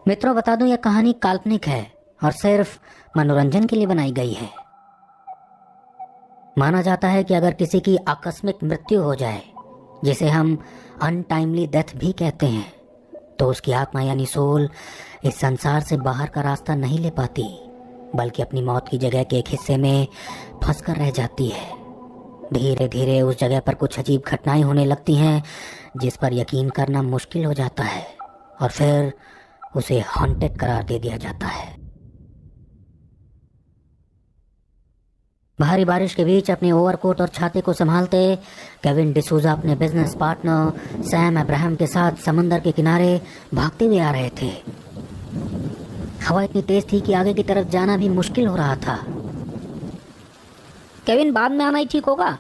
मित्रों, बता दूं, यह कहानी काल्पनिक है और सिर्फ मनोरंजन के लिए बनाई गई है। माना जाता है कि अगर किसी की आकस्मिक मृत्यु हो जाए, जिसे हम अनटाइमली डेथ भी कहते हैं, तो उसकी आत्मा यानी सोल इस संसार से बाहर का रास्ता नहीं ले पाती, बल्कि अपनी मौत की जगह के एक हिस्से में फंस कर रह जाती है। धीरे धीरे उस जगह पर कुछ अजीब घटनाएं होने लगती हैं, जिस पर यकीन करना मुश्किल हो जाता है, और फिर उसे हॉन्टेड करार दे दिया जाता है। भारी बारिश के बीच अपने ओवरकोट और छाते को संभालते केविन डिसूजा अपने बिजनेस पार्टनर सैम अब्राहम के साथ समंदर के किनारे भागते हुए आ रहे थे। हवा इतनी तेज थी कि आगे की तरफ जाना भी मुश्किल हो रहा था। केविन, बाद में आना ही ठीक होगा।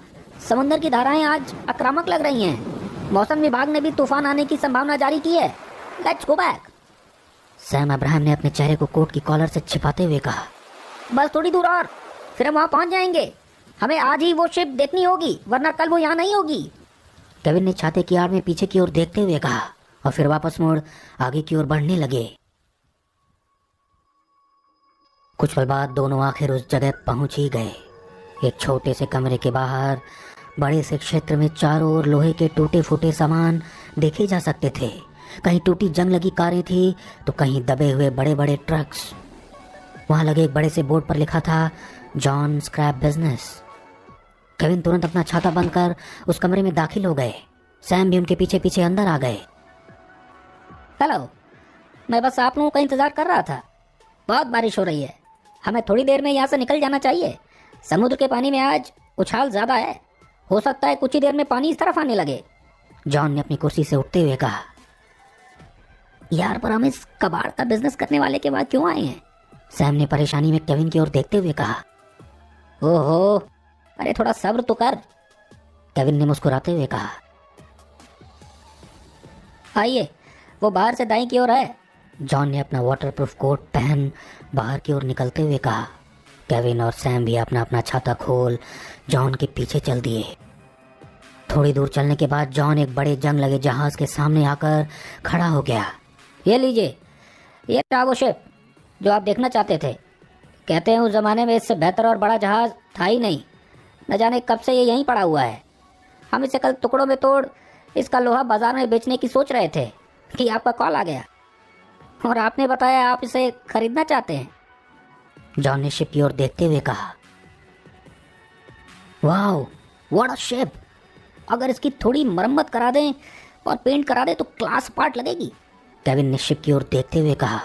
समंदर की धाराएं आज आक्रामक लग रही हैं। मौसम विभाग ने भी तूफान आने की संभावना जारी की है। Let's go back. Sam Abraham ने अपने चेहरे को कोट की कॉलर से छिपाते हुए कहा। बस थोड़ी दूर और, फिर हम वहाँ पहुँच जाएंगे। हमें आज ही वो शिप देखनी होगी, वरना कल वो यहाँ नहीं होगी। केविन ने छाते की आड़ में पीछे की ओर देखते हुए कहा और फिर वापस मुड़ आगे की ओर बढ़ने लगे। कुछ पल बाद दोनों आखिर उस जगह पहुंच ही गए। एक छोटे से कमरे के बाहर बड़े से क्षेत्र में चारों ओर लोहे के टूटे फूटे सामान देखे जा सकते थे। कहीं टूटी जंग लगी कारें थी, तो कहीं दबे हुए बड़े बड़े ट्रक्स। वहां लगे एक बड़े से बोर्ड पर लिखा था जॉन स्क्रैप बिजनेस। केविन तुरंत अपना छाता बंद कर उस कमरे में दाखिल हो गए। सैम भी उनके पीछे पीछे अंदर आ गए। हेलो, मैं बस आप लोगों का इंतजार कर रहा था। बहुत बारिश हो रही है, हमें थोड़ी देर में यहाँ से निकल जाना चाहिए। समुद्र के पानी में आज उछाल ज्यादा है, हो सकता है कुछ ही देर में पानी इस तरफ आने लगे। जॉन ने अपनी कुर्सी से उठते हुए कहा। यार, पर हम इस कबाड़ का बिजनेस करने वाले के बाद क्यों आए हैं? सैम ने परेशानी में केविन की ओर देखते हुए कहा। ओहो, अरे थोड़ा सब्र तो कर। केविन ने मुस्कुराते हुए कहा। आइए, वो बाहर से दाईं की ओर है। जॉन ने अपना वाटरप्रूफ कोट पहन बाहर की ओर निकलते हुए कहा। केविन और सैम भी अपना अपना छाता खोल जॉन के पीछे चल दिए। थोड़ी दूर चलने के बाद जॉन एक बड़े जंग लगे जहाज के सामने आकर खड़ा हो गया। ये लीजिए, ये टागो शिप जो आप देखना चाहते थे। कहते हैं उस जमाने में इससे बेहतर और बड़ा जहाज था ही नहीं। न जाने कब से ये यहीं पड़ा हुआ है। हम इसे कल टुकड़ों में तोड़ इसका लोहा बाजार में बेचने की सोच रहे थे कि आपका कॉल आ गया और आपने बताया आप इसे खरीदना चाहते हैं। जॉन ने शिप की ओर देखते हुए कहा। Wow, what a ship! अगर इसकी थोड़ी मरम्मत करा दें और पेंट करा दें तो क्लास पार्ट लगेगी। केविन ने शिप की ओर देखते हुए कहा।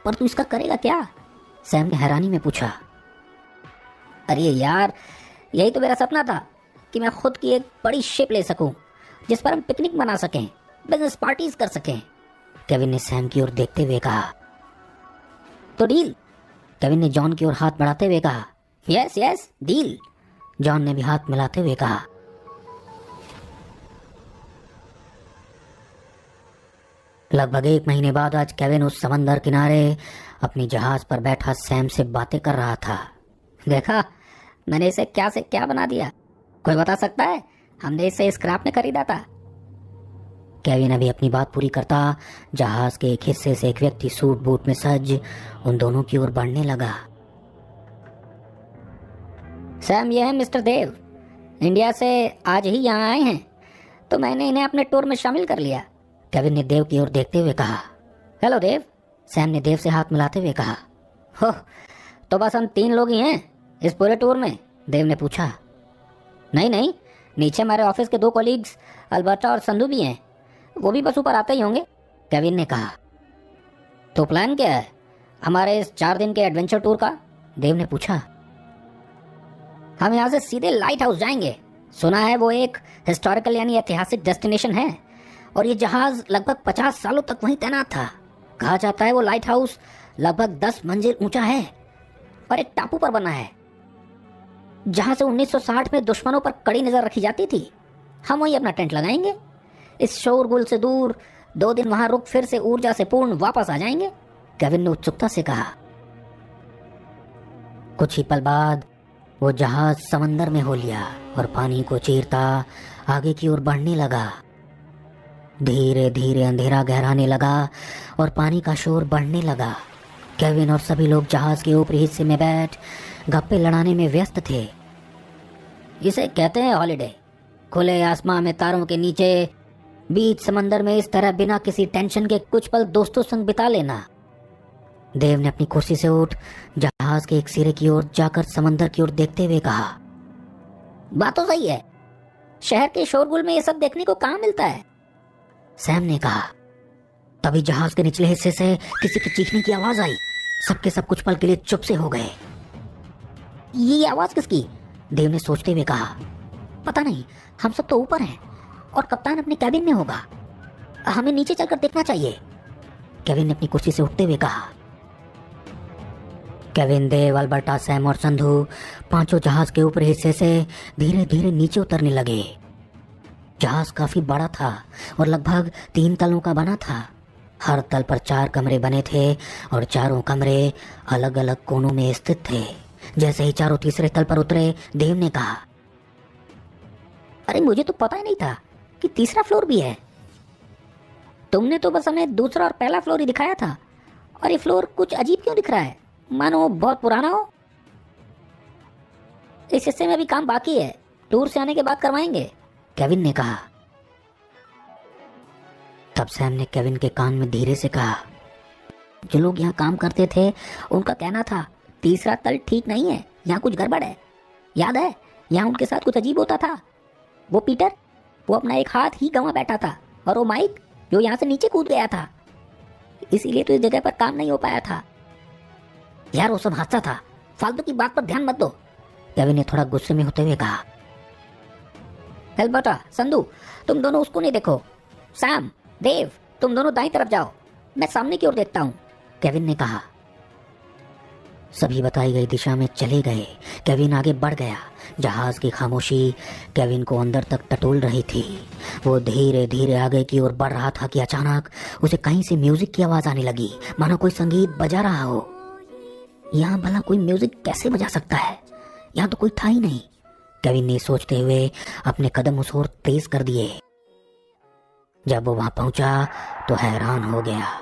पर तू इसका करेगा क्या? सैम ने हैरानी में पूछा। अरे यार, यही तो मेरा सपना था कि मैं खुद की एक बड़ी शिप ले सकूं, जिस पर हम पिकनिक मना सकें, बिजनेस पार्टीज कर सकें। केविन ने सैम की ओर देखते हुए कहा। तो डील? केविन ने जॉन की ओर हाथ बढ़ाते हुए कहा। Yes yes, deal. जॉन ने भी हाथ मिलाते हुए कहा। लगभग 1 महीने बाद आज केविन उस समंदर किनारे अपनी जहाज पर बैठा सैम से बातें कर रहा था। देखा, मैंने इसे क्या से क्या बना दिया। कोई बता सकता है? हमने इसे स्क्रैप में खरीदा था। केविन अभी अपनी बात पूरी करता, जहाज के एक हिस्से से एक व्यक्ति सूट बूट में सज उन दोनों की ओर बढ़ने लगा। सैम, ये है मिस्टर देव। इंडिया से आज ही यहाँ आए हैं, तो मैंने इन्हें अपने टूर में शामिल कर लिया। केविन ने देव की ओर देखते हुए कहा। हेलो देव। सैम ने देव से हाथ मिलाते हुए कहा। हो, तो बस हम 3 लोग ही हैं इस पूरे टूर में? देव ने पूछा। नहीं नहीं, नीचे हमारे ऑफिस के 2 कॉलीग्स अल्बर्टा और संधू भी हैं, वो भी बस ऊपर आते ही होंगे। केविन ने कहा। तो प्लान क्या है हमारे इस 4 दिन के एडवेंचर टूर का? देव ने पूछा। हम यहाँ से सीधे लाइट हाउस जाएंगे। सुना है वो एक हिस्टोरिकल यानी ऐतिहासिक डेस्टिनेशन है, और ये जहाज लगभग 50 सालों तक वहीं तैनात था। कहा जाता है वो लाइट हाउस लगभग 10 मंजिल ऊंचा है और एक टापू पर बना है, जहां से 1960 में दुश्मनों पर कड़ी नजर रखी जाती थी। हम वहीं अपना टेंट लगाएंगे। इस शोरगुल से दूर 2 दिन वहां रुक फिर से ऊर्जा से पूर्ण वापस आ जाएंगे। केविन ने उत्सुकता से कहा। कुछ ही पल बाद वो जहाज समंदर में हो लिया और पानी को चीरता आगे की ओर बढ़ने लगा। धीरे धीरे अंधेरा गहराने लगा और पानी का शोर बढ़ने लगा। केविन और सभी लोग जहाज के ऊपरी हिस्से में बैठ गप्पे लड़ाने में व्यस्त थे। इसे कहते हैं हॉलिडे। खुले आसमां में तारों के नीचे बीच समंदर में इस तरह बिना किसी टेंशन के कुछ पल दोस्तों संग बिता लेना। देव ने अपनी कुर्सी से उठ जहाज के एक सिरे की ओर जाकर समंदर की ओर देखते हुए कहा, बात तो सही है, शहर के शोरगुल में ये सब देखने को कहाँ मिलता है। सैम ने कहा। तभी जहाज के निचले हिस्से से किसी के चीखने की आवाज आई। सबके सब कुछ पल के लिए चुप से हो गए। ये आवाज किसकी? देव ने सोचते हुए कहा। पता नहीं, हम सब तो ऊपर हैं और कप्तान अपने कैबिन में होगा। हमें नीचे चलकर देखना चाहिए। केविन ने अपनी कुर्सी से उठते हुए कहा। केविन, देव, अल्बर्टा, सैम और संधू पांचों जहाज के ऊपरी हिस्से से धीरे धीरे नीचे उतरने लगे। जहाज काफी बड़ा था और लगभग 3 तलों का बना था। हर तल पर 4 कमरे बने थे और चारों कमरे अलग अलग कोनों में स्थित थे। जैसे ही चारों तीसरे तल पर उतरे, देव ने कहा, अरे मुझे तो पता ही नहीं था कि तीसरा फ्लोर भी है। तुमने तो बस हमें दूसरा और पहला फ्लोर ही दिखाया था, और ये फ्लोर कुछ अजीब क्यों दिख रहा है, मानो बहुत पुराना हो। इस हिस्से में भी काम बाकी है, टूर से आने के बाद करवाएंगे, केविन ने कहा। तब सैम ने केविन के कान में धीरे से कहा, जो लोग यहाँ काम करते थे उनका कहना था तीसरा तल ठीक नहीं है, यहाँ कुछ गड़बड़ है। याद है, यहाँ उनके साथ कुछ अजीब होता था। वो पीटर, वो अपना एक हाथ ही गंवा बैठा था, और वो माइक जो यहाँ से नीचे कूद गया था। इसीलिए तो इस जगह पर काम नहीं हो पाया था। यार वो सब हादसा था, फालतू की बात पर ध्यान मत दो, केविन ने थोड़ा गुस्से में होते हुए कहा। एल्बर्टा, संधू, तुम दोनों उसको नहीं देखो। सैम, देव, तुम दोनों दाईं तरफ जाओ, मैं सामने की ओर देखता हूँ, केविन ने कहा। सभी बताई गई दिशा में चले गए। केविन आगे बढ़ गया। जहाज की खामोशी केविन को अंदर तक टटोल रही थी। वो धीरे धीरे आगे की ओर बढ़ रहा था कि अचानक उसे कहीं से म्यूजिक की आवाज आने लगी, मानो कोई संगीत बजा रहा हो। यहाँ भला कोई म्यूजिक कैसे बजा सकता है, यहाँ तो कोई था ही नहीं। केविन ने सोचते हुए अपने कदम उस ओर तेज कर दिए। जब वो वहां पहुंचा तो हैरान हो गया।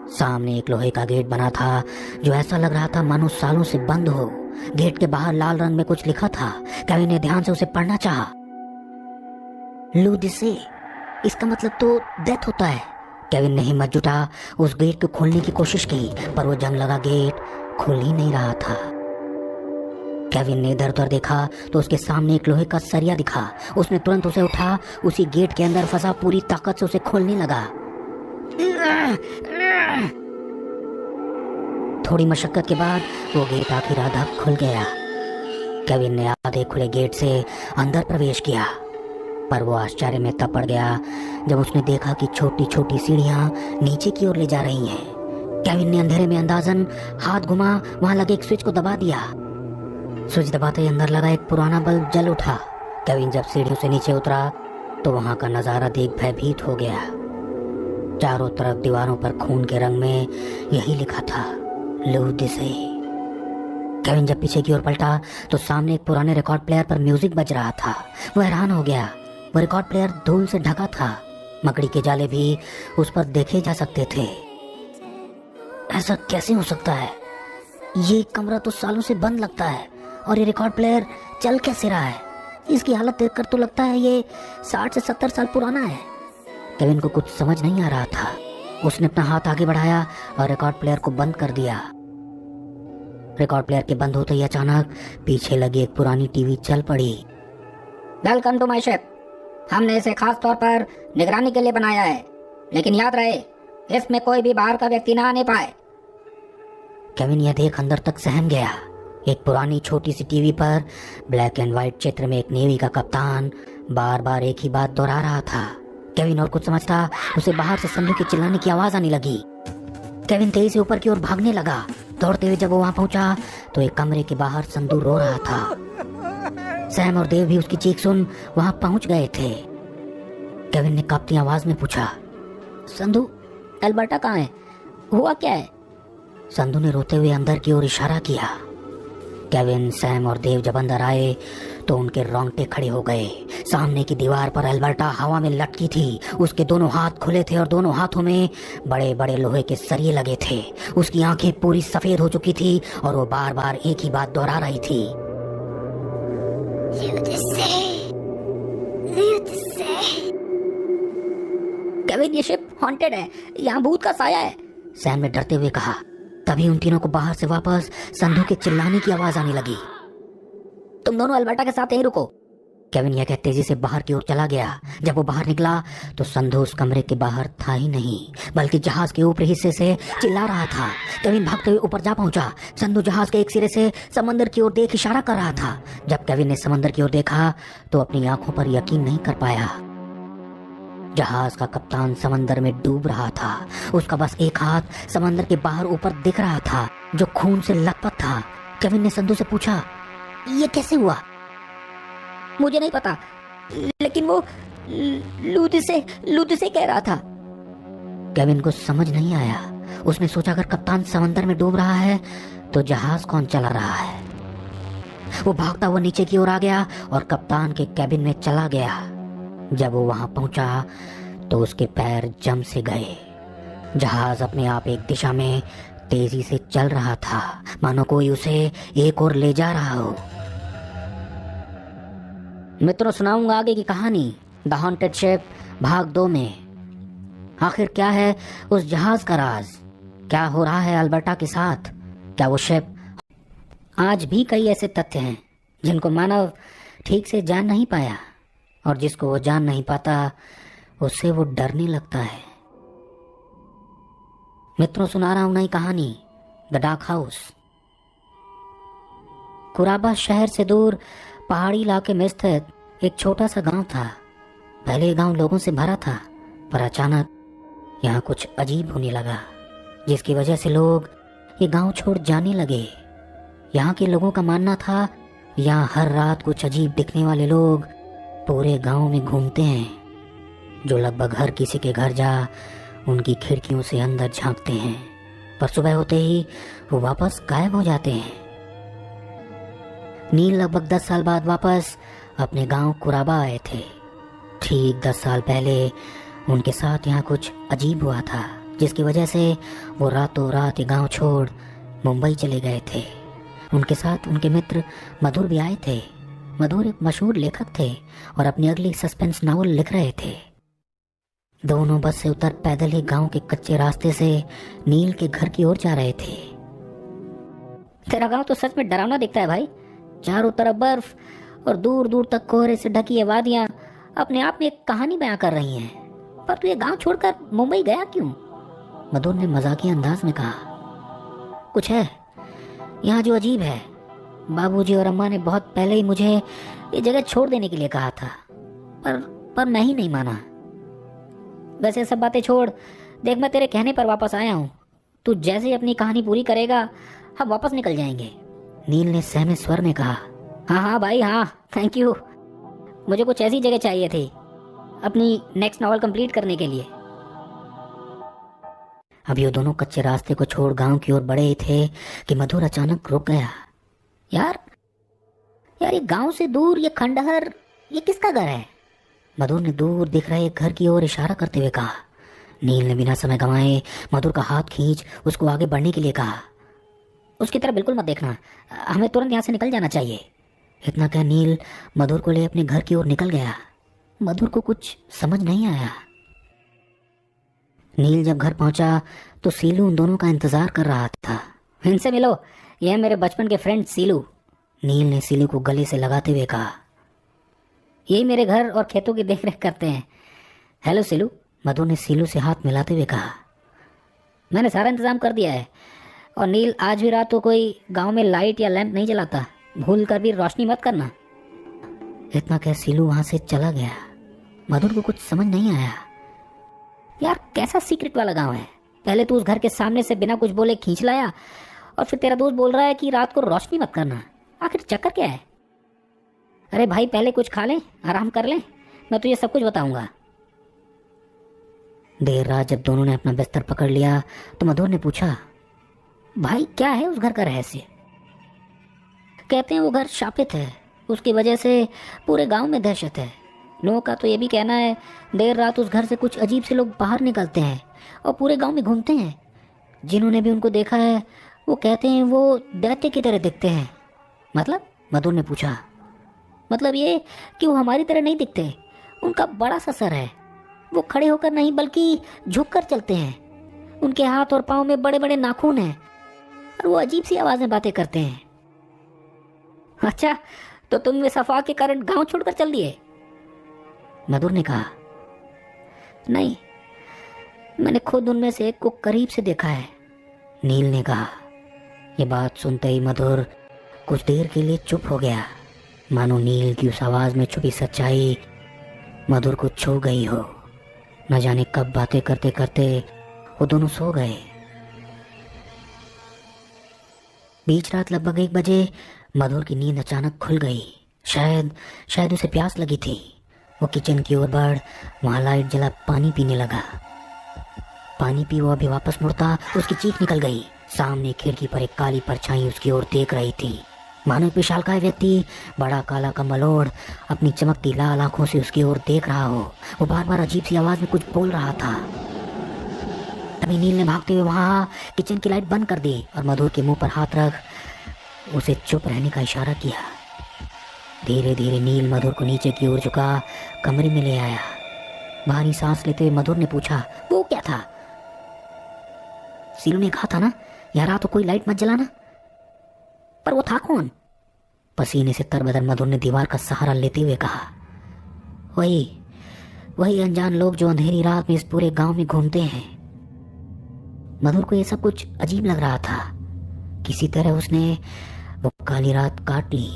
सामने एक लोहे का गेट बना था जो ऐसा लग रहा था मानो सालों से बंद हो। गेट के बाहर लाल रंग में कुछ लिखा था। केविन ने ध्यान से उसे पढ़ना चाहा। लूदिसे, इसका मतलब तो डेथ होता है। केविन ने हिम्मत जुटा उस गेट को खोलने की कोशिश की, पर वो जंग लगा गेट खुल ही नहीं रहा था। केविन ने इधर उधर देखा तो उसके सामने एक लोहे का सरिया दिखा। उसने तुरंत उसे उठा, उसी गेट के अंदर फंसा पूरी ताकत से उसे खोलने लगा। थोड़ी मशक्कत के बाद वो गेट आखिर आधा खुल गया। केविन ने आधे खुले गेट से अंदर प्रवेश किया, पर वो आश्चर्य में तब पड़ गया जब उसने देखा कि छोटी छोटी सीढ़ियां नीचे की ओर ले जा रही हैं। केविन ने अंधेरे में अंदाजन हाथ घुमा, वहां लगे एक स्विच को दबा दिया। स्विच दबाते ही अंदर लगा एक पुराना बल्ब जल उठा। केविन जब सीढ़ियों से नीचे उतरा तो वहां का नजारा देख भयभीत हो गया। चारों तरफ दीवारों पर खून के रंग में यही लिखा था, लूदिसे। केविन जब पीछे की ओर पलटा तो सामने एक पुराने रिकॉर्ड प्लेयर पर म्यूजिक बज रहा था। वो हैरान हो गया। वो रिकॉर्ड प्लेयर धूल से ढका था। मकड़ी के जाले भी उस पर देखे जा सकते थे। ऐसा कैसे हो सकता है? ये कमरा तो सालों से बंद लगता है, और ये रिकॉर्ड प्लेयर चल कैसे रहा है? इसकी हालत देखकर तो लगता है ये 60 से 70 साल पुराना है। केविन को कुछ समझ नहीं आ रहा था। उसने अपना हाथ आगे बढ़ाया और रिकॉर्ड प्लेयर को बंद कर दिया। रिकॉर्ड प्लेयर के बंद होते ही अचानक पीछे लगी एक पुरानी टीवी चल पड़ी। Welcome to my ship. हमने इसे खास तौर पर निगरानी के लिए बनाया है, लेकिन याद रहे इसमें कोई भी बाहर का व्यक्ति ना आने पाए। केविन यह देख अंदर तक सहम गया। एक पुरानी छोटी सी टीवी पर ब्लैक एंड व्हाइट चित्र में एक नेवी का कप्तान बार बार एक ही बात दोहरा रहा था। केविन और कुछ समझता उसे बाहर से संधू के चिल्लाने की आवाज आने लगी। केविन तेजी से ऊपर की ओर भागने लगा। दौड़ते हुए जब वो वहां पहुंचा तो एक कमरे के बाहर संधू रो रहा था। सैम और देव भी उसकी चीख सुन वहां पहुंच गए थे। केविन ने कांपती आवाज में पूछा, संधू, एल्बर्टा कहाँ है? हुआ क्या है? संधू ने रोते हुए अंदर की ओर इशारा किया। केविन, सैम और देव जब अंदर आए तो उनके रोंगटे खड़े हो गए। सामने की दीवार पर अल्बर्टा हवा में लटकी थी। उसके दोनों हाथ खुले थे और दोनों हाथों में बड़े बड़े लोहे के सरिये लगे थे। उसकी आंखें पूरी सफेद हो चुकी थी और वो बार बार एक ही बात दोहरा रही थी। केविन, ये शिप हॉन्टेड है, यहाँ भूत का साया है, सैम ने डरते हुए कहा। तभी उन तीनों को बाहर से वापस संधू के चिल्लाने की आवाज आने लगी। तुम दोनों अल्बर्टा के साथ यहीं रुको। केविन यह कह तेजी से बाहर की ओर चला गया। जब वो बाहर निकला तो संधू उस कमरे के बाहर था ही नहीं, बल्कि जहाज के ऊपरी हिस्से से चिल्ला रहा था। केविन भागते हुए ऊपर जा पहुंचा। संधू जहाज के एक सिरे से समंदर की ओर देख इशारा कर रहा था। जब केविन ने समंदर की ओर देखा तो अपनी आंखों पर यकीन नहीं कर पाया। जहाज का कप्तान समंदर में डूब रहा था। उसका बस एक हाथ समंदर के बाहर ऊपर दिख रहा था, जो खून से लथपथ था। केविन ने संधू से पूछा, ये कैसे हुआ? मुझे नहीं पता, लेकिन वो लूद से कह रहा था। केविन को समझ नहीं आया। उसने सोचा अगर कप्तान समंदर में डूब रहा है तो जहाज कौन चला रहा है। वो भागता हुआ नीचे की ओर आ गया और कप्तान के कैबिन में चला गया। जब वो वहां पहुंचा तो उसके पैर जम से गए। जहाज अपने आप एक दिशा में तेजी से चल रहा था, मानो कोई उसे एक ओर ले जा रहा हो। मित्रों, सुनाऊंगा आगे की कहानी द हॉन्टेड शिप भाग 2 में। आखिर क्या है उस जहाज का राज? क्या हो रहा है अल्बर्टा के साथ? क्या वो शिप? आज भी कई ऐसे तथ्य हैं जिनको मानव ठीक से जान नहीं पाया, और जिसको वो जान नहीं पाता उससे वो डरने लगता है। मित्रों, सुना रहा हूं नई कहानी द डार्क हाउस। कुराबा शहर से दूर पहाड़ी इलाके में स्थित एक छोटा सा गांव था। पहले ये गांव लोगों से भरा था, पर अचानक यहाँ कुछ अजीब होने लगा, जिसकी वजह से लोग ये गांव छोड़ जाने लगे। यहाँ के लोगों का मानना था यहाँ हर रात कुछ अजीब दिखने वाले लोग पूरे गांव में घूमते हैं, जो लगभग हर किसी के घर जा उनकी खिड़कियों से अंदर झांकते हैं, पर सुबह होते ही वो वापस गायब हो जाते हैं। नील लगभग 10 साल बाद वापस अपने गांव कुराबा आए थे। ठीक 10 साल पहले उनके साथ यहाँ कुछ अजीब हुआ था, जिसकी वजह से वो रातों रात ये गांव छोड़ मुंबई चले गए थे। उनके साथ उनके मित्र मधुर भी आए थे। मधुर एक मशहूर लेखक थे और अपनी अगली सस्पेंस नावल लिख रहे थे। दोनों बस से उतर पैदल ही गांव के कच्चे रास्ते से नील के घर की ओर जा रहे थे। तेरा गांव तो सच में डरावना दिखता है भाई। चारों तरफ बर्फ और दूर दूर तक कोहरे से ढकी ये वादियां अपने आप में एक कहानी बयां कर रही हैं। पर तू ये गांव छोड़कर मुंबई गया क्यों? मधुर ने मजाकिया अंदाज में कहा। कुछ है यहाँ जो अजीब है। बाबूजी और अम्मा ने बहुत पहले ही मुझे ये जगह छोड़ देने के लिए कहा था, पर मैं ही नहीं माना। वैसे सब बातें छोड़, देख मैं तेरे कहने पर वापस आया हूँ। तू जैसे ही अपनी कहानी पूरी करेगा हम वापस निकल जाएंगे। नील ने सहमे स्वर में कहा। हाँ हाँ भाई हाँ, थैंक यू। मुझे कुछ ऐसी जगह चाहिए थी अपनी नेक्स्ट नॉवल कंप्लीट करने के लिए। अब ये दोनों कच्चे रास्ते को छोड़ गांव की ओर बढ़े थे कि मधुर अचानक रुक गया। यार ये गांव से दूर ये खंडहर, ये किसका घर है? मधुर ने दूर दिख रहे घर की ओर इशारा करते हुए कहा। नील ने बिना समय गंवाए मधुर का हाथ खींच उसको आगे बढ़ने के लिए कहा। उसकी तरफ बिल्कुल मत देखना, हमें तुरंत यहाँ से निकल जाना चाहिए। इतना कह नील मधुर को ले अपने घर की ओर निकल गया। मधुर को कुछ समझ नहीं आया। नील जब घर पहुंचा तो सीलू उन दोनों का इंतजार कर रहा था। इनसे मिलो, यह मेरे बचपन के फ्रेंड सीलू। नील ने सीलू को गले से लगाते हुए कहा। यही मेरे घर और खेतों की देखरेख करते हैं। हेलो सीलू। मधुर ने सीलू से हाथ मिलाते हुए कहा। मैंने सारा इंतजाम कर दिया है। और नील, आज भी रात को कोई गांव में लाइट या लैंप नहीं जलाता, भूल कर भी रोशनी मत करना। इतना कह सीलू वहां से चला गया। मधुर को कुछ समझ नहीं आया। यार कैसा सीक्रेट वाला गांव है? पहले तू उस घर के सामने से बिना कुछ बोले खींच लाया, और फिर तेरा दोस्त बोल रहा है कि रात को रोशनी मत करना। आखिर चक्कर क्या है? अरे भाई, पहले कुछ खा लें, आराम कर लें, मैं तुझे सब कुछ बताऊंगा। देर रात जब दोनों ने अपना बिस्तर पकड़ लिया तो मधुर ने पूछा, भाई क्या है उस घर का रहस्य? कहते हैं वो घर शापित है, उसकी वजह से पूरे गांव में दहशत है। लोगों का तो ये भी कहना है देर रात उस घर से कुछ अजीब से लोग बाहर निकलते हैं और पूरे गांव में घूमते हैं। जिन्होंने भी उनको देखा है वो कहते हैं वो दैत्य की तरह दिखते हैं। मतलब? मधुर ने पूछा। मतलब ये कि वो हमारी तरह नहीं दिखते, उनका बड़ा सा सर है, वो खड़े होकर नहीं बल्कि झुककर चलते हैं, उनके हाथ और पाँव में बड़े बड़े नाखून हैं और वो अजीब सी आवाज़ में बातें करते हैं। अच्छा, तो तुम इस अफवाह के कारण गांव छोड़कर चल दिए? मधुर ने कहा। नहीं, मैंने खुद उनमें से एक को करीब से देखा है, नील ने कहा। ये बात सुनते ही मधुर कुछ देर के लिए चुप हो गया, मानो नील की उस आवाज में छुपी सच्चाई मधुर को छू गई हो। न जाने कब बातें करते करते वो दोनों सो गए। बीच रात लगभग 1 बजे मधुर की नींद अचानक खुल गई। शायद उसे प्यास लगी थी। वो किचन की ओर बढ़ वहां लाइट जला पानी पीने लगा। पानी पी वो अभी वापस मुड़ता उसकी चीख निकल गई। सामने खिड़की पर एक काली परछाई उसकी ओर देख रही थी, मानो एक विशालकाय व्यक्ति बड़ा काला कम्बल ओढ़ अपनी चमकती लाल आंखों से उसकी ओर देख रहा हो। वो बार बार अजीब सी आवाज में कुछ बोल रहा था। तभी नील ने भागते हुए वहां किचन की लाइट बंद कर दी और मधुर के मुंह पर हाथ रख उसे चुप रहने का इशारा किया। धीरे धीरे नील मधुर को नीचे की ओर झुका कमरे में ले आया। भारी सांस लेते हुए मधुर ने पूछा, वो क्या था? सीलू ने कहा था ना यार रात को कोई लाइट मत जलाना, पर वो था कौन? पसीने से तरबदर मधुर ने दीवार का सहारा लेते हुए कहा, वही अनजान लोग जो अंधेरी रात में इस पूरे गांव में घूमते हैं। मधुर को यह सब कुछ अजीब लग रहा था। किसी तरह उसने वो काली रात काट ली।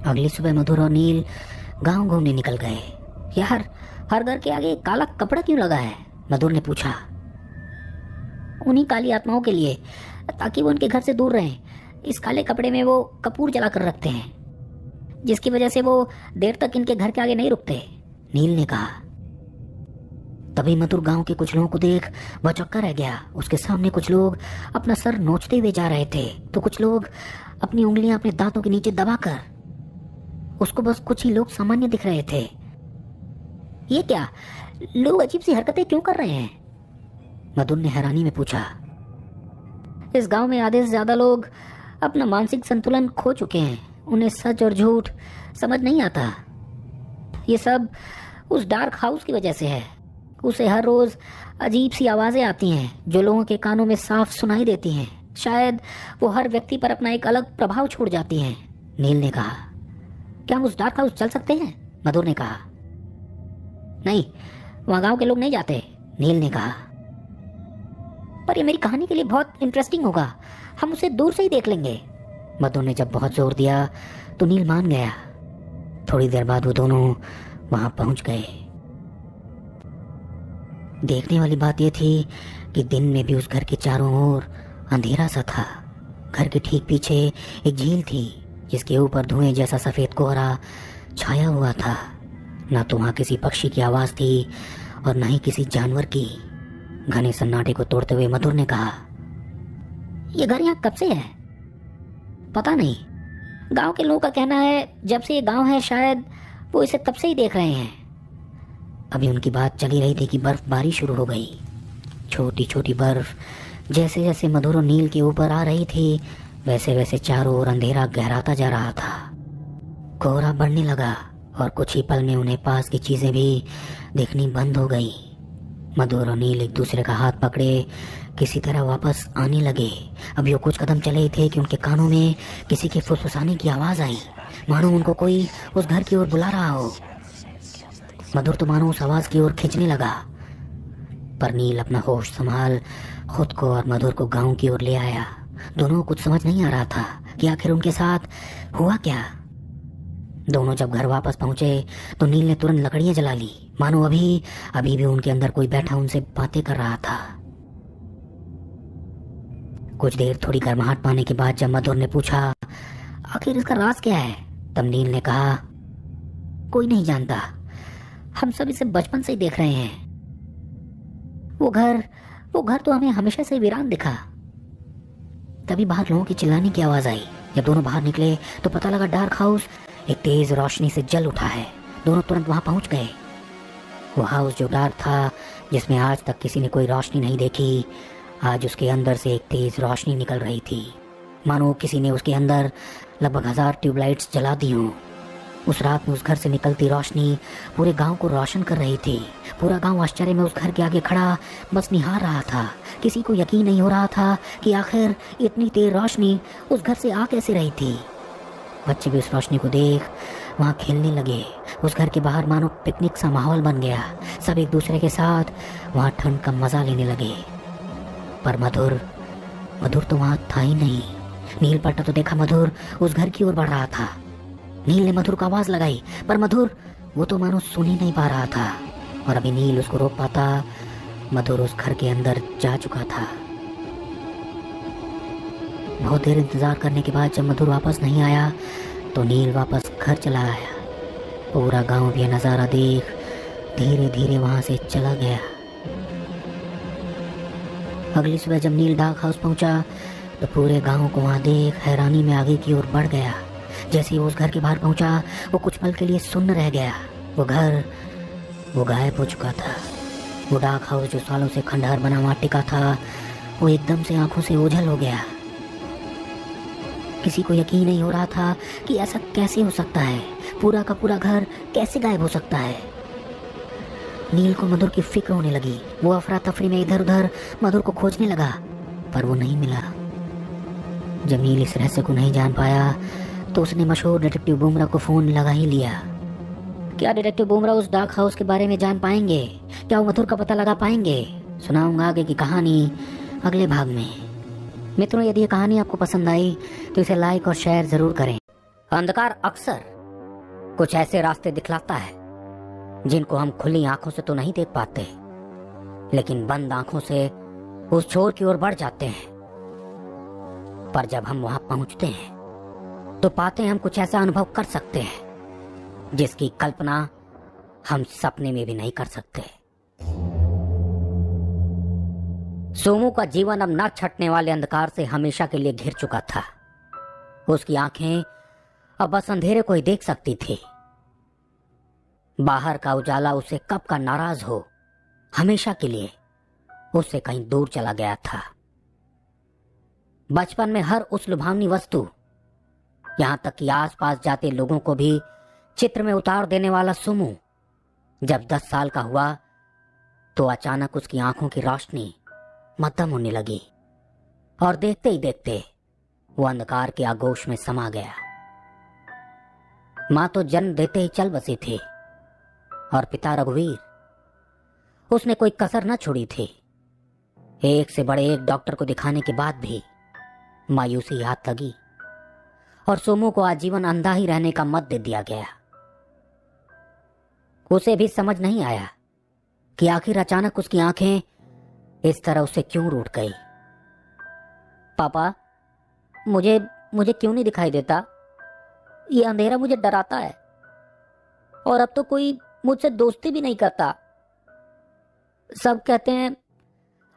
अगली सुबह मधुर और नील गांव घूमने निकल गए। यार, हर घर के आगे काला कपड़ा क्यों लगा है? मधुर ने पूछा। उन्हीं काली आत्माओं के लिए, ताकि वो उनके घर से दूर रहें। इस काले कपड़े में वो कपूर जलाकर रखते हैं, जिसकी वजह से वो देर तक इनके घर के आगे नहीं रुकते, नील ने कहा। तभी मधुर गांव के कुछ लोगों को देख भौचक्का रह गया। उसके सामने कुछ लोग अपना सर नोचते हुए जा रहे थे, तो कुछ लोग अपनी उंगलियां अपने दांतों के नीचे दबाकर। उसको बस कुछ ही लोग सामान्य दिख रहे थे। ये क्या, लोग अजीब सी हरकतें क्यों कर रहे हैं? मधुर ने हैरानी में पूछा। इस गांव में आधे से ज्यादा लोग अपना मानसिक संतुलन खो चुके हैं। उन्हें सच और झूठ समझ नहीं आता। ये सब उस डार्क हाउस की वजह से है। उसे हर रोज अजीब सी आवाजें आती हैं जो लोगों के कानों में साफ सुनाई देती हैं। शायद वो हर व्यक्ति पर अपना एक अलग प्रभाव छोड़ जाती हैं, नील ने कहा। क्या हम उस डार्क हाउस चल सकते हैं? मधुर ने कहा। नहीं, वहां गांव के लोग नहीं जाते, नील ने कहा। पर ये मेरी कहानी के लिए बहुत इंटरेस्टिंग होगा, हम उसे दूर से ही देख लेंगे। मधुर ने जब बहुत जोर दिया तो नील मान गया। थोड़ी देर बाद वो दोनों वहां पहुंच गए। देखने वाली बात यह थी कि दिन में भी उस घर के चारों ओर अंधेरा सा था। घर के ठीक पीछे एक झील थी जिसके ऊपर धुएं जैसा सफेद कोहरा छाया हुआ था। ना तो वहां किसी पक्षी की आवाज थी और न ही किसी जानवर की। घने सन्नाटे को तोड़ते हुए मधुर ने कहा, यह घर यहाँ कब से है? पता नहीं, गांव के लोगों का कहना है जब से ये गांव है शायद वो इसे तब से ही देख रहे हैं। अभी उनकी बात चली रही थी कि बर्फबारी शुरू हो गई। छोटी छोटी बर्फ जैसे जैसे मधुर और नील के ऊपर आ रही थी वैसे वैसे चारों ओर अंधेरा गहराता जा रहा था। कोहरा बढ़ने लगा और कुछ ही पल में उन्हें पास की चीजें भी दिखनी बंद हो गई। मधुर और नील एक दूसरे का हाथ पकड़े किसी तरह वापस आने लगे। अभी वो कुछ कदम चले ही थे कि उनके कानों में किसी के फुसफुसाने की आवाज आई, मानो उनको कोई उस घर की ओर बुला रहा हो। मधुर तो मानो उस आवाज की ओर खींचने लगा, पर नील अपना होश संभाल खुद को और मधुर को गांव की ओर ले आया। दोनों को कुछ समझ नहीं आ रहा था कि आखिर उनके साथ हुआ क्या। दोनों जब घर वापस पहुंचे तो नील ने तुरंत लकड़ियां जला ली, मानो अभी भी उनके अंदर कोई बैठा उनसे बातें कर रहा था। कुछ देर थोड़ी गर्माहट पाने के बाद जब मधुर ने पूछा, आखिर इसका राज क्या है, तब नील ने कहा, कोई नहीं जानता, हम सब इसे बचपन से ही देख रहे हैं। वो घर तो हमें हमेशा से वीरान दिखा। तभी बाहर लोगों की चिल्लाने की आवाज आई। जब दोनों बाहर निकले तो पता लगा डार्क हाउस एक तेज रोशनी से जल उठा है। दोनों तुरंत वहां पहुंच गए। वो हाउस जो डार्क था, जिसमें आज तक किसी ने कोई रोशनी नहीं देखी, आज उसके अंदर से एक तेज रोशनी निकल रही थी, मानो किसी ने उसके अंदर लगभग 1000 ट्यूबलाइट्स जला दी हों। उस रात में उस घर से निकलती रोशनी पूरे गांव को रोशन कर रही थी। पूरा गांव आश्चर्य में उस घर के आगे खड़ा बस निहार रहा था। किसी को यकीन नहीं हो रहा था कि आखिर इतनी तेज रोशनी उस घर से आ कैसे रही थी। बच्चे भी उस रोशनी को देख वहाँ खेलने लगे। उस घर के बाहर मानो पिकनिक सा माहौल बन गया। सब एक दूसरे के साथ वहाँ ठंड का मजा लेने लगे। पर मधुर तो वहाँ था ही नहीं। नील पलटा तो देखा मधुर उस घर की ओर बढ़ रहा था। नील ने मधुर को आवाज लगाई, पर मधुर वो तो मानो सुन ही नहीं पा रहा था। और अभी नील उसको रोक पाता, मधुर उस घर के अंदर जा चुका था। बहुत देर इंतजार करने के बाद जब मधुर वापस नहीं आया तो नील वापस घर चला आया। पूरा गांव भी नज़ारा देख धीरे धीरे वहां से चला गया। अगली सुबह जब नील डार्क हाउस पहुंचा तो पूरे गांव को वहां देख हैरानी में आगे की ओर बढ़ गया। जैसे ही वो उस घर के बाहर पहुंचा वो कुछ पल के लिए सुन्न रह गया। वो गायब हो चुका था। वो डार्क हाउस जो सालों से खंडहर बना हुआ टिका था, वो एकदम से आंखों से ओझल हो गया। किसी को यकीन नहीं हो रहा था कि ऐसा कैसे हो सकता है। पूरा का पूरा घर कैसे गायब हो सकता है। नील को मधुर की फिक्र होने लगी। वो अफरा तफरी में इधर उधर मधुर को खोजने लगा, पर वो नहीं मिला। जब नील इस रहस्य को नहीं जान पाया तो उसने मशहूर डिटेक्टिव बुमरा को फोन लगा ही लिया। क्या डिटेक्टिव बुमरा उस डार्क हाउस के बारे में जान पाएंगे? क्या वो मधुर का पता लगा पाएंगे? सुनाऊंगा आगे की कहानी अगले भाग में। मित्रों, यदि ये कहानी आपको पसंद आई तो इसे लाइक और शेयर जरूर करें। अंधकार अक्सर कुछ ऐसे रास्ते दिखलाता है जिनको हम खुली आंखों से तो नहीं देख पाते, लेकिन बंद आंखों से उस छोर की ओर बढ़ जाते हैं। पर जब हम वहां पहुंचते हैं तो पाते हैं हम कुछ ऐसा अनुभव कर सकते हैं जिसकी कल्पना हम सपने में भी नहीं कर सकते। सोमू का जीवन अब न छटने वाले अंधकार से हमेशा के लिए घिर चुका था। उसकी आंखें अब बस अंधेरे को ही देख सकती थी। बाहर का उजाला उसे कब का नाराज हो हमेशा के लिए उससे कहीं दूर चला गया था। बचपन में हर उस लुभावनी वस्तु, यहां तक कि आसपास जाते लोगों को भी चित्र में उतार देने वाला सोमू जब 10 साल का हुआ तो अचानक उसकी आंखों की रोशनी मध्यम होने लगी और देखते ही देखते वो अंधकार के आगोश में समा गया। मां तो जन्म देते ही चल बसी थी और पिता रघुवीर, उसने कोई कसर न छोड़ी थी। एक से बड़े एक डॉक्टर को दिखाने के बाद भी मायूसी हाथ लगी और सोमू को आजीवन अंधा ही रहने का मत दे दिया गया। उसे भी समझ नहीं आया कि आखिर अचानक उसकी आंखें इस तरह उसे क्यों रूठ गई। पापा, मुझे क्यों नहीं दिखाई देता? ये अंधेरा मुझे डराता है और अब तो कोई मुझसे दोस्ती भी नहीं करता। सब कहते हैं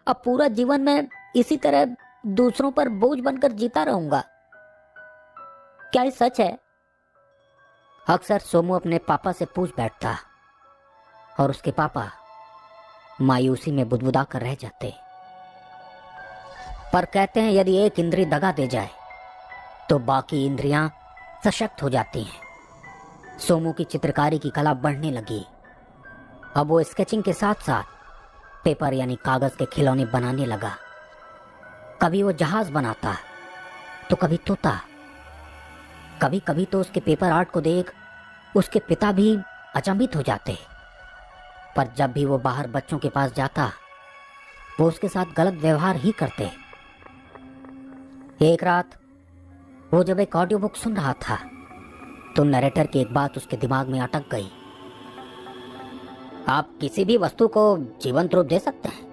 अब पूरा जीवन मैं इसी तरह दूसरों पर बोझ बनकर जीता रहूंगा। क्या ये सच है? अक्सर सोमू अपने पापा से पूछ बैठता और उसके पापा मायूसी में बुदबुदा कर रह जाते। पर कहते हैं यदि एक इंद्रिय दगा दे जाए तो बाकी इंद्रियां सशक्त हो जाती हैं। सोमू की चित्रकारी की कला बढ़ने लगी। अब वो स्केचिंग के साथ साथ पेपर यानी कागज के खिलौने बनाने लगा। कभी वो जहाज बनाता तो कभी तोता। कभी कभी तो उसके पेपर आर्ट को देख उसके पिता भी अचंभित हो जाते। पर जब भी वो बाहर बच्चों के पास जाता वो उसके साथ गलत व्यवहार ही करते। एक रात वो जब एक ऑडियो बुक सुन रहा था तो नरेटर की एक बात उसके दिमाग में अटक गई। आप किसी भी वस्तु को जीवंत रूप दे सकते हैं,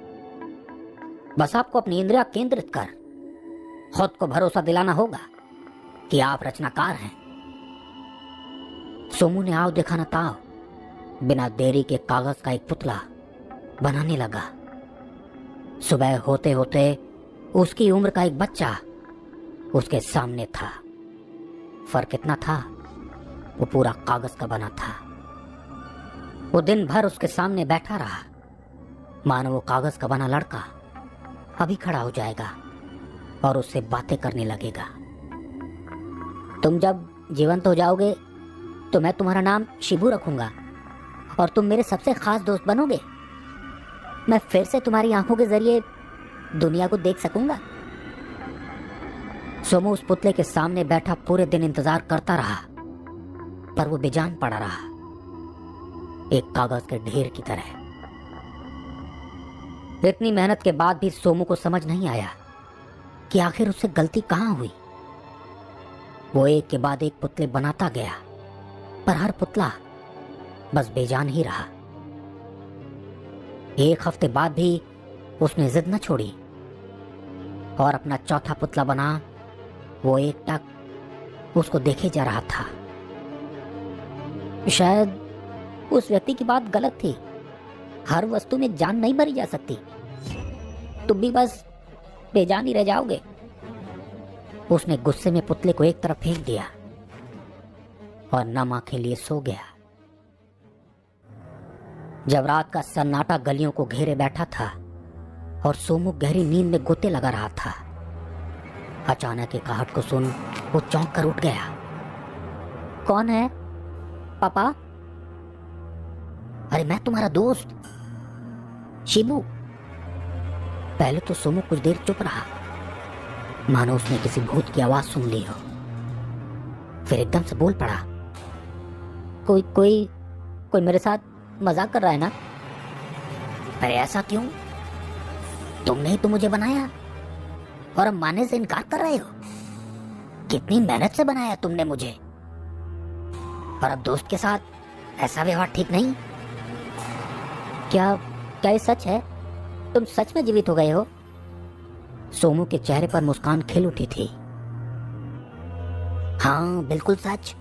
बस आपको अपनी इंद्रियां केंद्रित कर खुद को भरोसा दिलाना होगा कि आप रचनाकार हैं। सोमू ने आओ देखा ना ताव बिना देरी के कागज का एक पुतला बनाने लगा। सुबह होते होते उसकी उम्र का एक बच्चा उसके सामने था। फर्क इतना था, वो पूरा कागज का बना था। वो दिन भर उसके सामने बैठा रहा, मानो वो कागज का बना लड़का अभी खड़ा हो जाएगा और उससे बातें करने लगेगा। तुम जब जीवंत हो जाओगे तो मैं तुम्हारा नाम शिबू रखूंगा और तुम मेरे सबसे खास दोस्त बनोगे। मैं फिर से तुम्हारी आंखों के जरिए दुनिया को देख सकूंगा। सोमू उस पुतले के सामने बैठा पूरे दिन इंतजार करता रहा, पर वो बेजान पड़ा रहा, एक कागज के ढेर की तरह। इतनी मेहनत के बाद भी सोमू को समझ नहीं आया कि आखिर उससे गलती कहां हुई। वो एक के बाद एक पुतले बनाता गया, पर हर पुतला बस बेजान ही रहा। एक हफ्ते बाद भी उसने जिद न छोड़ी और अपना चौथा पुतला बना वो एकटक उसको देखे जा रहा था। शायद उस व्यक्ति की बात गलत थी। हर वस्तु में जान नहीं भरी जा सकती। तुम भी बस बेजान ही रह जाओगे। उसने गुस्से में पुतले को एक तरफ फेंक दिया और नम आंखें लिए सो गया। जब रात का सन्नाटा गलियों को घेरे बैठा था और सोमू गहरी नींद में गोते लगा रहा था, अचानक एक आहट को सुन वो चौंक कर उठ गया। कौन है? पापा? अरे मैं तुम्हारा दोस्त शिबू। पहले तो सोमू कुछ देर चुप रहा, मानो उसने किसी भूत की आवाज सुन ली हो। फिर एकदम से बोल पड़ा, कोई कोई कोई मेरे साथ मजाक कर रहा है ना? अरे ऐसा क्यों? तुमने ही तो मुझे बनाया और अब मानने से इनकार कर रहे हो। कितनी मेहनत से बनाया तुमने मुझे, और अब दोस्त के साथ ऐसा व्यवहार ठीक नहीं। क्या क्या ये सच है? तुम सच में जीवित हो गए हो? सोमू के चेहरे पर मुस्कान खिल उठी थी। हाँ बिल्कुल सच।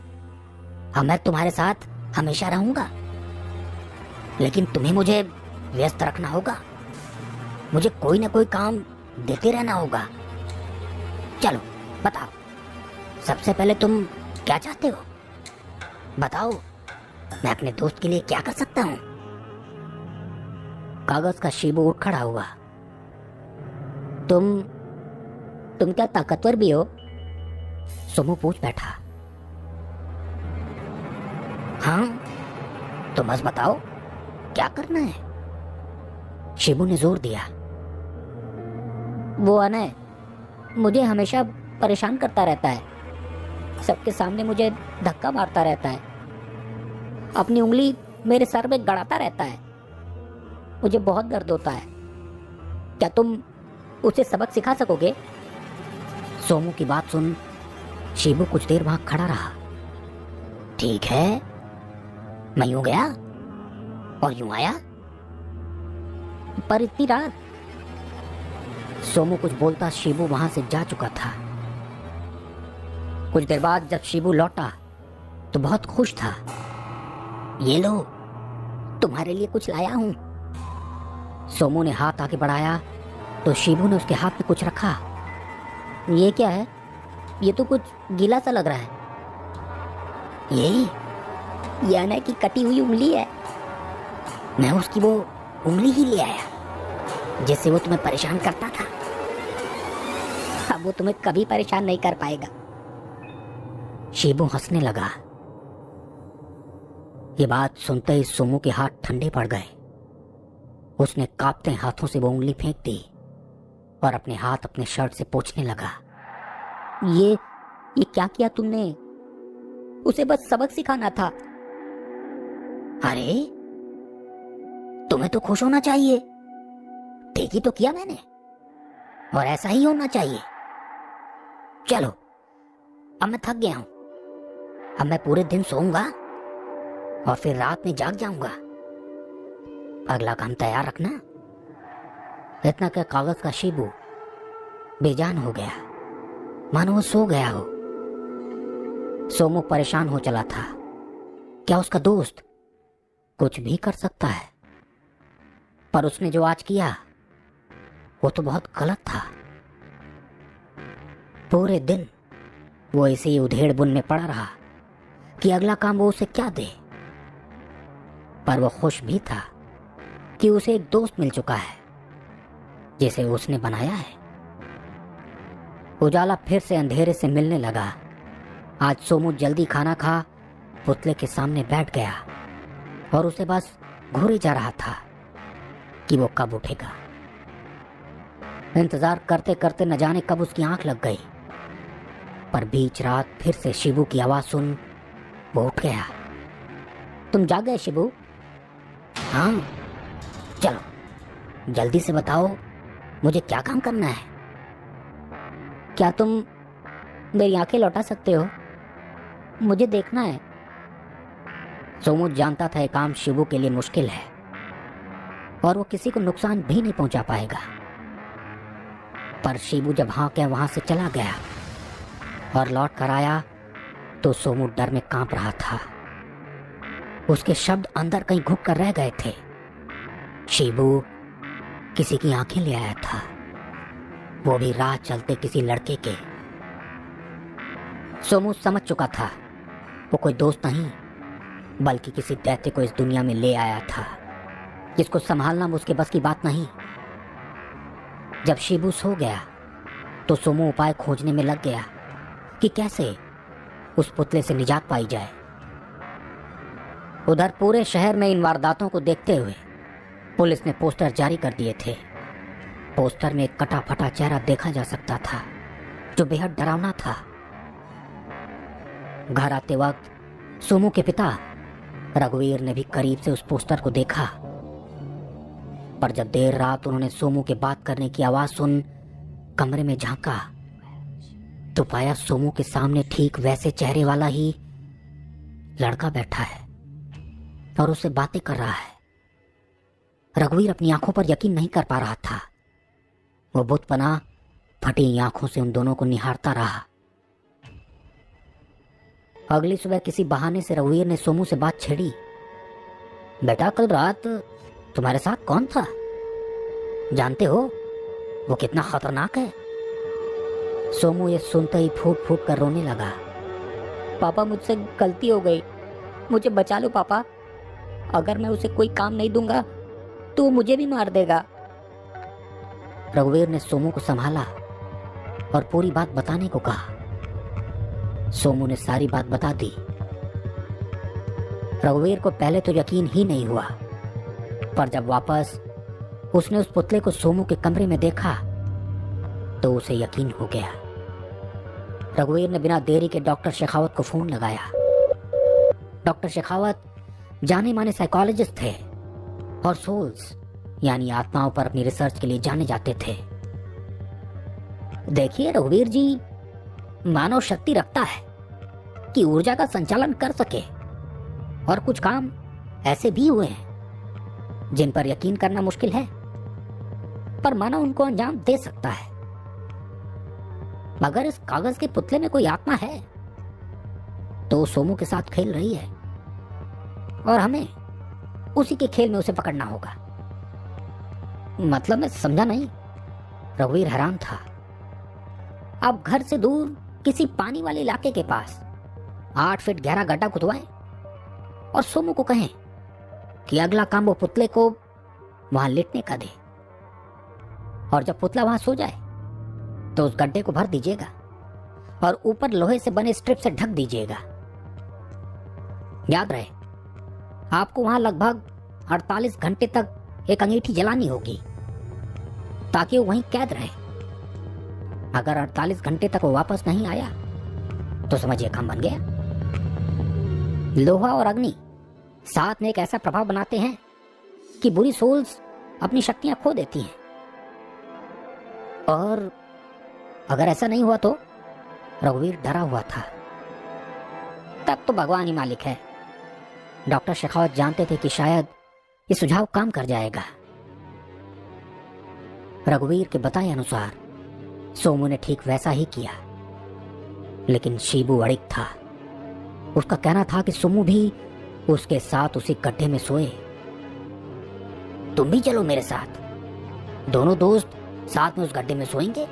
अब मैं तुम्हारे साथ हमेशा रहूंगा, लेकिन तुम्हें मुझे व्यस्त रखना होगा। मुझे कोई ना कोई काम देते रहना होगा। चलो बताओ, सबसे पहले तुम क्या चाहते हो? बताओ, मैं अपने दोस्त के लिए क्या कर सकता हूँ? कागज का शिबू उठ खड़ा हुआ। तुम क्या ताकतवर भी हो? सोमू पूछ बैठा। हाँ तो बस बताओ क्या करना है? शिबू ने जोर दिया। वो अनय मुझे हमेशा परेशान करता रहता है। सबके सामने मुझे धक्का मारता रहता है, अपनी उंगली मेरे सर में गड़ाता रहता है। मुझे बहुत दर्द होता है। क्या तुम उसे सबक सिखा सकोगे? सोमू की बात सुन शिबू कुछ देर वहां खड़ा रहा। ठीक है, मैं यूं गया और यूं आया, पर इतनी रात। सोमू कुछ बोलता शिबू वहां से जा चुका था। कुछ देर बाद जब शिबू लौटा तो बहुत खुश था। ये लो, तुम्हारे लिए कुछ लाया हूं। सोमू ने हाथ आगे बढ़ाया तो शिबू ने उसके हाथ में कुछ रखा। ये क्या है? ये तो कुछ गीला सा लग रहा है। ये अनय की कटी हुई उंगली है। मैं उसकी वो उंगली ही ले आया जिससे वो तुम्हें परेशान करता था। अब वो तुम्हें कभी परेशान नहीं कर पाएगा। शिबू हंसने लगा। ये बात सुनते ही सोमू के हाथ ठंडे पड़ गए। उसने कांपते हाथों से वो उंगली फेंक दी और अपने हाथ अपने शर्ट से पोंछने लगा। ये क्या किया तुमने? उसे बस सबक सिखाना था। अरे तुम्हें तो खुश होना चाहिए। ठीक ही तो किया मैंने, और ऐसा ही होना चाहिए। चलो, अब मैं थक गया हूं। अब मैं पूरे दिन सोऊंगा और फिर रात में जाग जाऊंगा। अगला काम तैयार रखना। इतना क्या कागज का शिबू बेजान हो गया, मानो वो सो गया हो। सोमू परेशान हो चला था। क्या उसका दोस्त कुछ भी कर सकता है? पर उसने जो आज किया वो तो बहुत गलत था। पूरे दिन वो इसी उधेड़ बुन में पड़ा रहा कि अगला काम वो उसे क्या दे, पर वो खुश भी था कि उसे एक दोस्त मिल चुका है जिसे उसने बनाया है। उजाला फिर से अंधेरे से मिलने लगा। आज सोमू जल्दी खाना खा पुतले के सामने बैठ गया और उसे बस घूरे जा रहा था कि वो कब उठेगा। इंतजार करते करते न जाने कब उसकी आंख लग गई, पर बीच रात फिर से शिबू की आवाज सुन वो उठ गया। तुम जाग गए शिबू? हाँ, चलो जल्दी से बताओ मुझे क्या काम करना है। क्या तुम मेरी आंखें लौटा सकते हो? मुझे देखना है। सोमू जानता था ये काम शिबू के लिए मुश्किल है और वो किसी को नुकसान भी नहीं पहुंचा पाएगा, पर शिबू जब हाँ क्या वहां से चला गया और लौट कर आया तो सोमू डर में कांप रहा था। उसके शब्द अंदर कहीं घुट कर रह गए थे। शिबू किसी की आंखें ले आया था, वो भी राह चलते किसी लड़के के। सोमू समझ चुका था वो कोई दोस्त नहीं बल्कि किसी दैत्य को इस दुनिया में ले आया था जिसको संभालना उसके बस की बात नहीं। जब शिबू सो गया तो सोमू उपाय खोजने में लग गया कि कैसे उस पुतले से निजात पाई जाए। उधर पूरे शहर में इन वारदातों को देखते हुए पुलिस ने पोस्टर जारी कर दिए थे। पोस्टर में एक कटा फटा चेहरा देखा जा सकता था जो बेहद डरावना था। घर आते वक्त सोमू के पिता रघुवीर ने भी करीब से उस पोस्टर को देखा, पर जब देर रात उन्होंने सोमू के बात करने की आवाज सुन कमरे में झांका तो पाया सोमू के सामने ठीक वैसे चेहरे वाला ही लड़का बैठा है और उससे बातें कर रहा है। रघुवीर अपनी आंखों पर यकीन नहीं कर पा रहा था। वो बुत बना फटी आंखों से उन दोनों को निहारता रहा। अगली सुबह किसी बहाने से रघुवीर ने सोमू से बात छेड़ी। बेटा, कल रात तुम्हारे साथ कौन था? जानते हो वो कितना खतरनाक है? सोमू ये सुनते ही फूट फूट कर रोने लगा। पापा, मुझसे गलती हो गई, मुझे बचा लो पापा। अगर मैं उसे कोई काम नहीं दूंगा तो वो मुझे भी मार देगा। रघुवीर ने सोमू को संभाला और पूरी बात बताने को कहा। सोमू ने सारी बात बता दी। रघुवीर को पहले तो यकीन ही नहीं हुआ, पर जब वापस उसने उस पुतले को सोमू के कमरे में देखा तो उसे यकीन हो गया। रघुवीर ने बिना देरी के डॉक्टर शेखावत को फोन लगाया। डॉक्टर शेखावत जाने माने साइकोलॉजिस्ट थे और सोल्स यानी आत्माओं पर अपनी रिसर्च के लिए जाने जाते थे। देखिए, रघुवीर जी मानव शक्ति रखता है कि ऊर्जा का संचालन कर सके, और कुछ काम ऐसे भी हुए हैं जिन पर यकीन करना मुश्किल है, पर मानव उनको अंजाम दे सकता है। मगर इस कागज के पुतले में कोई आत्मा है तो वो सोमू के साथ खेल रही है और हमें उसी के खेल में उसे पकड़ना होगा। मतलब मैं समझा नहीं। रघुवीर हैरान था। आप घर से दूर किसी पानी वाले इलाके के पास 8 फीट गहरा गड्ढा खुदवाएं और सोमू को कहें कि अगला काम वो पुतले को वहां लेटने का दे, और जब पुतला वहां सो जाए तो उस गड्ढे को भर दीजिएगा और ऊपर लोहे से बने स्ट्रिप से ढक दीजिएगा। याद रहे, आपको वहां लगभग 48 घंटे तक एक अंगीठी जलानी होगी ताकि वो वहीं कैद रहे। अगर 48 घंटे तक वो वापस नहीं आया तो समझिए काम बन गया। लोहा और अग्नि साथ में एक ऐसा प्रभाव बनाते हैं कि बुरी सोल्स अपनी शक्तियां खो देती हैं, और अगर ऐसा नहीं हुआ तो? रघुवीर डरा हुआ था। तब तो भगवान ही मालिक है। डॉक्टर शेखावत जानते थे कि शायद ये सुझाव काम कर जाएगा। रघुवीर के बताए अनुसार सोमू ने ठीक वैसा ही किया, लेकिन शिबू अड़िग था। उसका कहना था कि सोमू भी उसके साथ उसी गड्ढे में सोए। तुम भी चलो मेरे साथ, दोनों दोस्त साथ में उस गड्ढे में सोएंगे।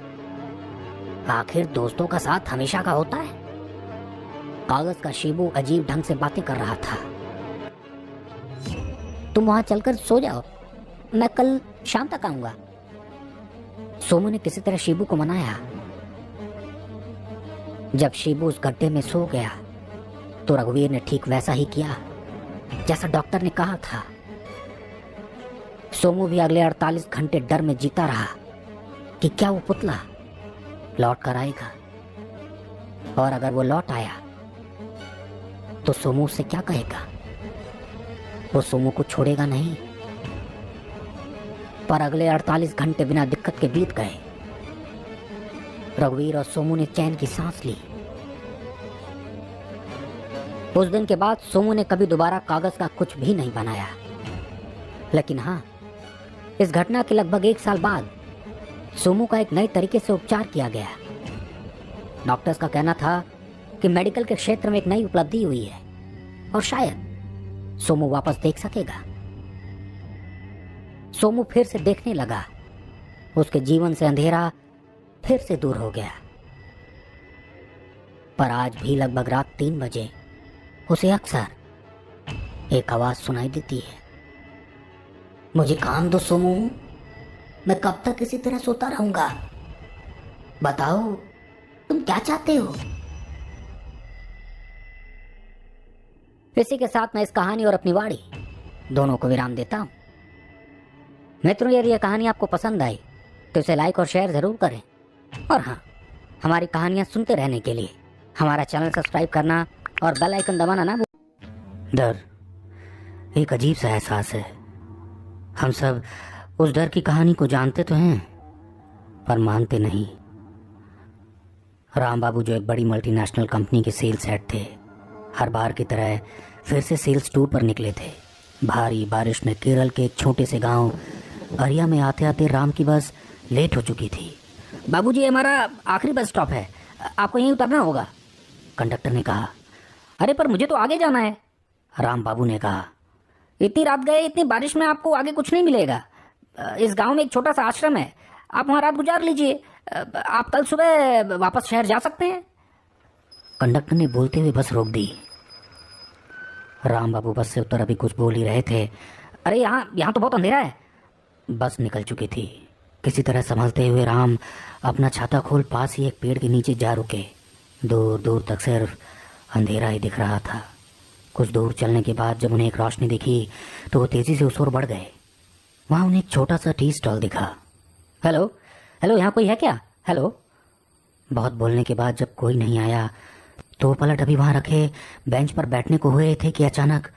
आखिर दोस्तों का साथ हमेशा का होता है। कागज का शिबू अजीब ढंग से बातें कर रहा था। तुम वहां चलकर सो जाओ, मैं कल शाम तक आऊंगा। सोमू ने किसी तरह शिबू को मनाया। जब शिबू उस गड्ढे में सो गया तो रघुवीर ने ठीक वैसा ही किया जैसा डॉक्टर ने कहा था। सोमू भी अगले 48 घंटे डर में जीता रहा कि क्या वो पुतला लौट कर आएगा, और अगर वो लौट आया तो सोमू उससे क्या कहेगा। वो सोमू को छोड़ेगा नहीं। पर अगले 48 घंटे बिना दिक्कत के बीत गए। रघुवीर और सोमू ने चैन की सांस ली। उस दिन के बाद सोमू ने कभी दोबारा कागज का कुछ भी नहीं बनाया। लेकिन हाँ, इस घटना के लगभग 1 साल बाद सोमू का एक नए तरीके से उपचार किया गया। डॉक्टर्स का कहना था कि मेडिकल के क्षेत्र में एक नई उपलब्धि हुई है और शायद सोमू वापस देख सकेगा। सोमू फिर से देखने लगा। उसके जीवन से अंधेरा फिर से दूर हो गया। पर आज भी लगभग रात 3 बजे उसे अक्सर एक आवाज सुनाई देती है। मुझे काम दो सोमू, मैं कब तक इसी तरह सोता रहूंगा? बताओ, तुम क्या चाहते हो? इसी के साथ मैं इस कहानी और अपनी वाणी दोनों को विराम देता हूं। मित्रों, यदि यह कहानी आपको पसंद आई तो इसे लाइक और शेयर जरूर करें। और हाँ, हमारी कहानियां सुनते रहने के लिए हमारा चैनल सब्सक्राइब करना और बेल आइकन दबाना ना भूलें। डर एक अजीब सा एहसास है। हम सब उस डर की कहानी को जानते तो हैं पर मानते नहीं। राम बाबू जो एक बड़ी मल्टीनेशनल कंपनी के सेल्स हेड थे, हर बार की तरह फिर से सेल्स टूर पर निकले थे। भारी बारिश में केरल के एक छोटे से गांव अरिया में आते आते राम की बस लेट हो चुकी थी। बाबूजी, हमारा आखिरी बस स्टॉप है, आपको यहीं उतरना होगा, कंडक्टर ने कहा। अरे पर मुझे तो आगे जाना है, राम बाबू ने कहा। इतनी रात गए, इतनी बारिश में आपको आगे कुछ नहीं मिलेगा। इस गांव में एक छोटा सा आश्रम है, आप वहां रात गुजार लीजिए। आप कल सुबह वापस शहर जा सकते हैं। कंडक्टर ने बोलते हुए बस रोक दी। राम बाबू बस से उतर अभी कुछ बोल ही रहे थे। अरे यहाँ तो बहुत अंधेरा है। बस निकल चुकी थी। किसी तरह संभलते हुए राम अपना छाता खोल पास ही एक पेड़ के नीचे जा रुके। दूर दूर तक सिर्फ अंधेरा ही दिख रहा था। कुछ दूर चलने के बाद जब उन्हें एक रोशनी दिखी तो वो तेजी से उस ओर बढ़ गए। वहां उन्हें एक छोटा सा टी स्टॉल दिखा। हेलो हेलो, यहाँ कोई है क्या? हेलो। बहुत बोलने के बाद जब कोई नहीं आया तो वो पलट अभी वहां रखे बेंच पर बैठने को हुए थे कि अचानक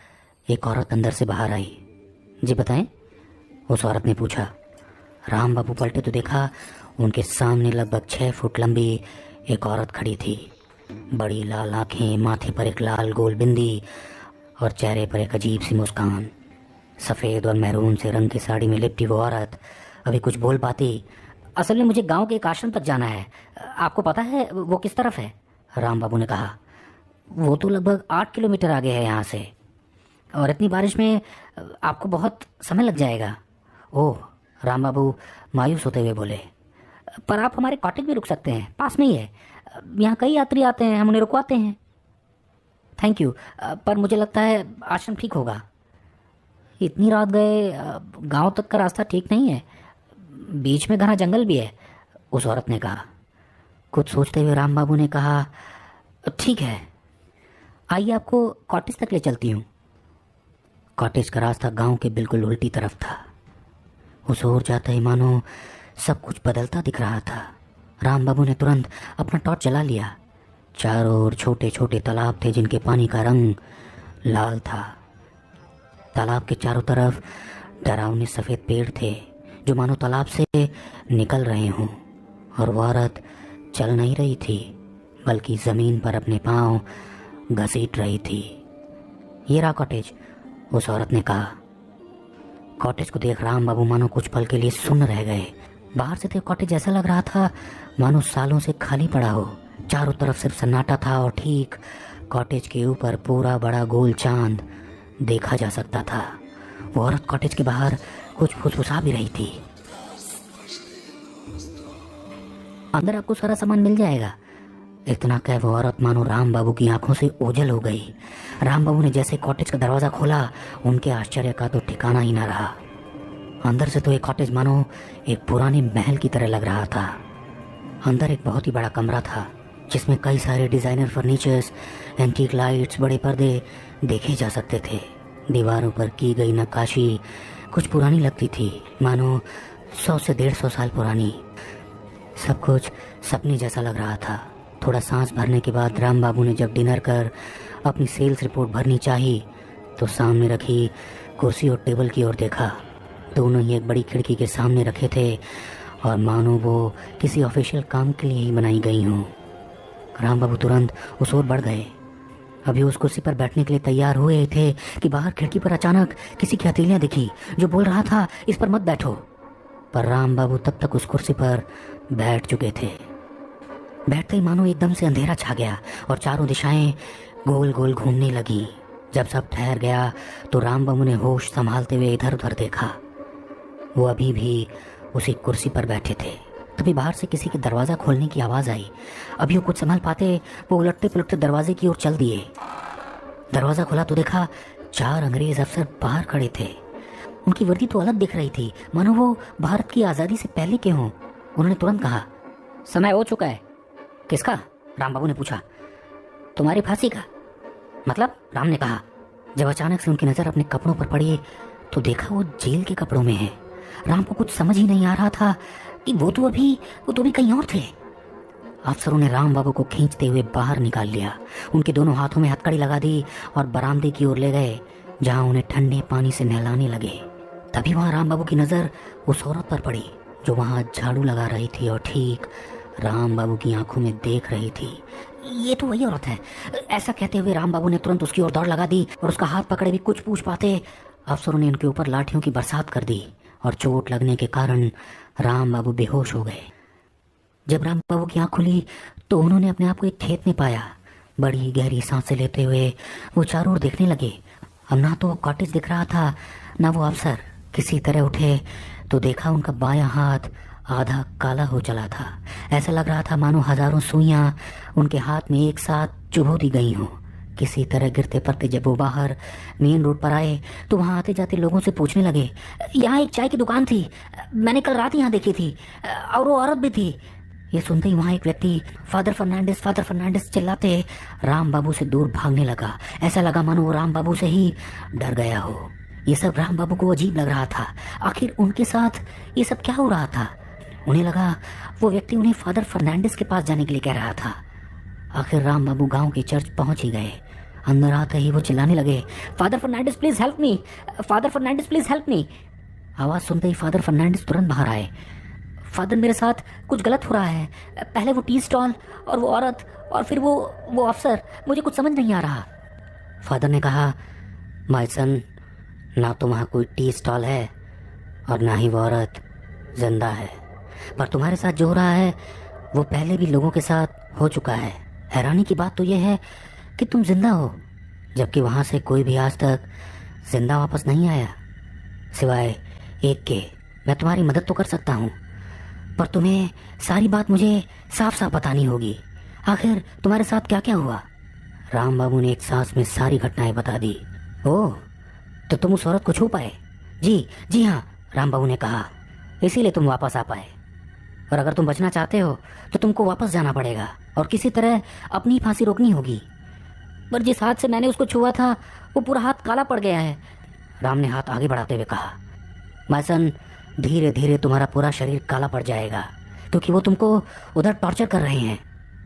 एक औरत अंदर से बाहर आई। जी बताएं, उस औरत ने पूछा। राम बाबू पलटे तो देखा उनके सामने लगभग 6 फुट लंबी एक औरत खड़ी थी। बड़ी लाल आंखें, माथे पर एक लाल गोल बिंदी और चेहरे पर एक अजीब सी मुस्कान। सफ़ेद और मैरून से रंग की साड़ी में लिपटी वो औरत अभी कुछ बोल पाती। असल में मुझे गांव के एक आश्रम तक जाना है, आपको पता है वो किस तरफ है? राम बाबू ने कहा। वो तो लगभग 8 किलोमीटर आगे है यहाँ से, और इतनी बारिश में आपको बहुत समय लग जाएगा। ओह, राम बाबू मायूस होते हुए बोले। पर आप हमारे कॉटेज में रुक सकते हैं, पास में ही है। यहाँ कई यात्री आते हैं, हम उन्हें रुकवाते हैं। थैंक यू, पर मुझे लगता है आश्रम ठीक होगा। इतनी रात गए, गांव तक का रास्ता ठीक नहीं है, बीच में घना जंगल भी है, उस औरत ने कहा। कुछ सोचते हुए राम बाबू ने कहा, ठीक है, आइए आपको कॉटेज तक ले चलती हूँ। कॉटेज का रास्ता गांव के बिल्कुल उल्टी तरफ था। उस ओर जाते ही मानो सब कुछ बदलता दिख रहा था। राम बाबू ने तुरंत अपना टॉर्च जला लिया। चारों ओर छोटे छोटे तालाब थे जिनके पानी का रंग लाल था। तालाब के चारों तरफ डरावने सफ़ेद पेड़ थे जो मानो तालाब से निकल रहे हों, और वो औरत चल नहीं रही थी बल्कि ज़मीन पर अपने पाँव घसीट रही थी। ये रहा कॉटेज, उस औरत ने कहा। कॉटेज को देख राम बाबू मानो कुछ पल के लिए सुन्न रह गए। बाहर से तो कॉटेज ऐसा लग रहा था मानो सालों से खाली पड़ा हो। चारों तरफ सिर्फ सन्नाटा था और ठीक कॉटेज के ऊपर पूरा बड़ा गोल चांद देखा जा सकता था। वो औरत कॉटेज के बाहर कुछ फुसफुसा भी रही थी। अंदर आपको सारा सामान मिल जाएगा। इतना कह वो औरत मानो राम बाबू की आंखों से ओझल हो गई। राम बाबू ने जैसे कॉटेज का दरवाजा खोला, उनके आश्चर्य का तो ठिकाना ही ना रहा। अंदर से तो एक कॉटेज मानो एक पुराने महल की तरह लग रहा था। अंदर एक बहुत ही बड़ा कमरा था जिसमें कई सारे डिजाइनर फर्नीचर्स, एंटीक लाइट्स, बड़े पर्दे देखे जा सकते थे। दीवारों पर की गई नक्काशी कुछ पुरानी लगती थी, मानो 100 से 150 साल पुरानी। सब कुछ सपने जैसा लग रहा था। थोड़ा सांस भरने के बाद राम बाबू ने जब डिनर कर अपनी सेल्स रिपोर्ट भरनी चाही तो सामने रखी कुर्सी और टेबल की ओर देखा। दोनों ही एक बड़ी खिड़की के सामने रखे थे और मानो वो किसी ऑफिशियल काम के लिए ही बनाई गई हों। राम बाबू तुरंत उस ओर बढ़ गए। अभी उस कुर्सी पर बैठने के लिए तैयार हुए थे कि बाहर खिड़की पर अचानक किसी की हथेलियां दिखी जो बोल रहा था, इस पर मत बैठो। पर राम बाबू तब तक उस कुर्सी पर बैठ चुके थे। बैठते ही मानो एकदम से अंधेरा छा गया और चारों दिशाएं गोल गोल घूमने लगी। जब सब ठहर गया तो राम बाबू ने होश संभालते हुए इधर उधर देखा। वो अभी भी उसी कुर्सी पर बैठे थे। तभी बाहर से किसी के दरवाज़ा खोलने की आवाज़ आई। अभी वो कुछ संभाल पाते वो उलटते पुलटते दरवाजे की ओर चल दिए। दरवाज़ा खुला तो देखा 4 अंग्रेज अफसर बाहर खड़े थे। उनकी वर्दी तो अलग दिख रही थी, मानो वो भारत की आज़ादी से पहले के हों। उन्होंने तुरंत कहा, समय हो चुका है। किसका? राम बाबू ने पूछा। तुम्हारी फांसी का। मतलब? राम ने कहा। जब अचानक से उनकी नज़र अपने कपड़ों पर पड़ी तो देखा वो जेल के कपड़ों में है। राम को कुछ समझ ही नहीं आ रहा था कि वो तो अभी कहीं और थे। अफसरों ने राम बाबू को खींचते हुए बाहर निकाल लिया। उनके दोनों हाथों में हथकड़ी लगा दी और बरामदे की ओर ले गए जहां उन्हें ठंडे पानी से नहलाने लगे। तभी वहां राम बाबू की नज़र उस औरत पर पड़ी जो वहां झाड़ू लगा रही थी और ठीक राम बाबू की आंखों में देख रही थी। ये तो वही औरत है। ऐसा कहते हुए राम बाबू ने तुरंत उसकी ओर दौड़ लगा दी और उसका हाथ पकड़े भी कुछ पूछ पाते अफसरों ने उनके ऊपर लाठियों की बरसात कर दी और चोट लगने के कारण राम बाबू बेहोश हो गए। जब राम बाबू की आंख खुली तो उन्होंने अपने आप को एक खेत में पाया। बड़ी गहरी सांसें लेते हुए वो चारों ओर देखने लगे। अब ना तो वो कॉटेज दिख रहा था ना वो अफसर। किसी तरह उठे तो देखा उनका बायां हाथ आधा काला हो चला था। ऐसा लग रहा था मानो हजारों सुइयां उनके हाथ में एक साथ चुभो दी गई हों। किसी तरह गिरते पड़ते जब वो बाहर मेन रोड पर आए तो वहां आते जाते लोगों से पूछने लगे, यहाँ एक चाय की दुकान थी, मैंने कल रात यहाँ देखी थी और वो औरत भी थी। ये सुनते ही वहां एक व्यक्ति फादर फर्नांडिस चिल्लाते राम बाबू से दूर भागने लगा। ऐसा लगा मानो वो राम बाबू से ही डर गया हो। ये सब राम बाबू को अजीब लग रहा था। आखिर उनके साथ ये सब क्या हो रहा था? उन्हें लगा वो व्यक्ति उन्हें फादर फर्नांडिस के पास जाने के लिए कह रहा था। आखिर राम बाबू गांव के चर्च पहुंच ही गए। अंदर आते ही वो चिल्लाने लगे, Father Fernandes please help me, Father Fernandes please help me. आवाज सुनते ही फादर फर्नांडिस तुरंत बाहर आए। फादर मेरे साथ कुछ गलत हो रहा है। पहले वो टी स्टॉल और वो औरत और फिर वो अफसर, मुझे कुछ समझ नहीं आ रहा। फादर ने कहा, माय सन, ना तो वहाँ कोई टी स्टॉल है और ना ही वो औरत जिंदा है। पर तुम्हारे साथ जो हो रहा है वो पहले भी लोगों के साथ हो चुका है। हैरानी की बात तो यह है कि तुम जिंदा हो, जबकि वहाँ से कोई भी आज तक जिंदा वापस नहीं आया, सिवाय एक के। मैं तुम्हारी मदद तो कर सकता हूँ, पर तुम्हें सारी बात मुझे साफ साफ बतानी होगी। आखिर तुम्हारे साथ क्या क्या हुआ? राम बाबू ने एक सांस में सारी घटनाएं बता दी। ओह, तो तुम उस औरत को छू पाए? जी हाँ, राम बाबू ने कहा, इसीलिए तुम वापस आ पाए। और अगर तुम बचना चाहते हो तो तुमको वापस जाना पड़ेगा और किसी तरह अपनी फांसी रोकनी होगी। पर जिस हाथ से मैंने उसको छुआ था वो पूरा हाथ काला पड़ गया है। राम ने हाथ आगे बढ़ाते हुए कहा, माय सन, धीरे धीरे तुम्हारा पूरा शरीर काला पड़ जाएगा क्योंकि वो तुमको उधर टॉर्चर कर रहे हैं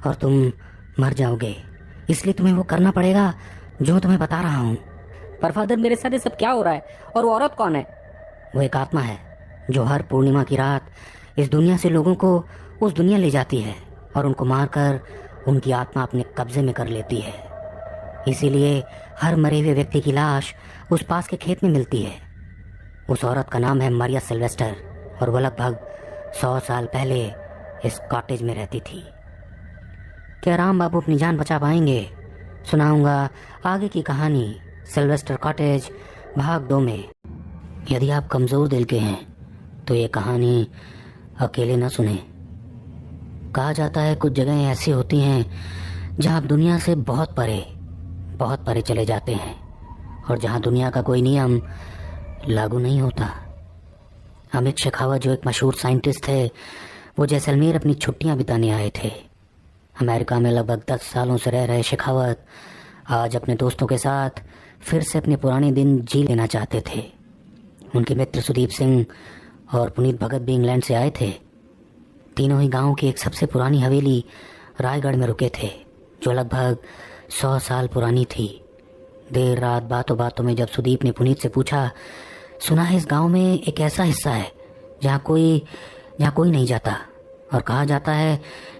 और तुम मर जाओगे। इसलिए तुम्हें वो करना पड़ेगा जो तुम्हें बता रहा हूँ। पर फादर, मेरे साथ ये सब क्या हो रहा है और वो औरत कौन है? वो एक आत्मा है जो हर पूर्णिमा की रात इस दुनिया से लोगों को उस दुनिया ले जाती है और उनको मारकर उनकी आत्मा अपने कब्जे में कर लेती है। इसीलिए हर मरे हुए व्यक्ति की लाश उस पास के खेत में मिलती है। उस औरत का नाम है मारिया सिल्वेस्टर और वो लगभग 100 साल पहले इस कॉटेज में रहती थी। क्या राम बाबू अपनी जान बचा पाएंगे? सुनाऊंगा आगे की कहानी सिल्वेस्टर कॉटेज भाग 2 में। यदि आप कमज़ोर दिल के हैं तो ये कहानी अकेले न सुने। कहा जाता है कुछ जगहें ऐसी होती हैं जहां आप दुनिया से बहुत परे चले जाते हैं और जहां दुनिया का कोई नियम लागू नहीं होता। अमित शेखावत जो एक मशहूर साइंटिस्ट थे, वो जैसलमेर अपनी छुट्टियां बिताने आए थे। अमेरिका में लगभग 10 सालों से रह रहे शेखावत आज अपने दोस्तों के साथ फिर से अपने पुराने दिन जी लेना चाहते थे। उनके मित्र सुदीप सिंह और पुनीत भगत भी इंग्लैंड से आए थे। तीनों ही गांव की एक सबसे पुरानी हवेली रायगढ़ में रुके थे, जो लगभग 100 साल पुरानी थी। देर रात बातों बातों में जब सुदीप ने पुनीत से पूछा, सुना है इस गांव में एक ऐसा हिस्सा है जहाँ कोई नहीं जाता, और कहा जाता है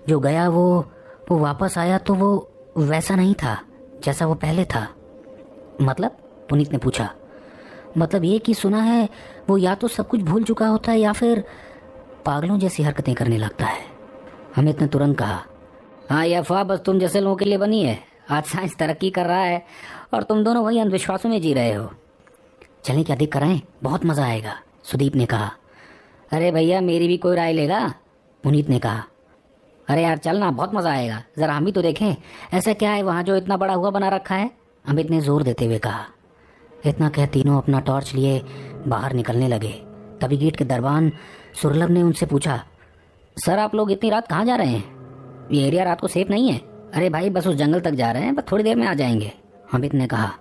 जो गया वो वापस आया तो वो वैसा नहीं था जैसा वो पहले था। मतलब? पुनीत ने पूछा। मतलब ये कि सुना है वो या तो सब कुछ भूल चुका होता है या फिर पागलों जैसी हरकतें करने लगता है। अमित ने तुरंत कहा, हाँ, यह अफवाह बस तुम जैसे लोगों के लिए बनी है। आज साइंस तरक्की कर रहा है और तुम दोनों वही अंधविश्वासों में जी रहे हो। चलें क्या देख कर आएं, बहुत मज़ा आएगा, सुदीप ने कहा। अरे भैया, मेरी भी कोई राय लेगा? पुनीत ने कहा। अरे यार चलना, बहुत मज़ा आएगा, ज़रा हम भी तो देखें ऐसा क्या है वहाँ जो इतना बड़ा हुआ बना रखा है, अमित ने जोर देते हुए कहा। इतना कह तीनों अपना टॉर्च लिए बाहर निकलने लगे। तभी गेट के दरबान सुरलभ ने उनसे पूछा, सर आप लोग इतनी रात कहाँ जा रहे हैं? ये एरिया रात को सेफ नहीं है। अरे भाई, बस उस जंगल तक जा रहे हैं, बस थोड़ी देर में आ जाएंगे, अमित ने कहा।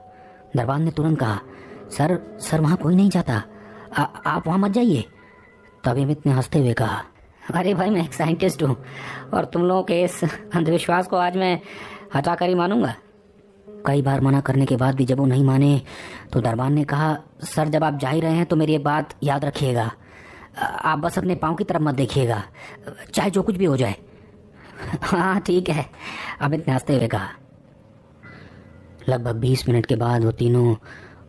दरबान ने तुरंत कहा, सर वहाँ कोई नहीं जाता, आप वहाँ मत जाइए। तभी अमित ने हंसते हुए कहा, अरे भाई, मैं एक साइंटिस्ट हूँ और तुम लोगों के इस अंधविश्वास को आज मैं हटा कर ही मानूंगा। कई बार मना करने के बाद भी जब वो नहीं माने तो दरबान ने कहा, सर जब आप जा ही रहे हैं तो मेरी एक बात याद रखिएगा, आप बस अपने पाँव की तरफ मत देखिएगा, चाहे जो कुछ भी हो जाए। हाँ ठीक है, अमित ने हंसते हुए कहा। लगभग 20 मिनट के बाद वो तीनों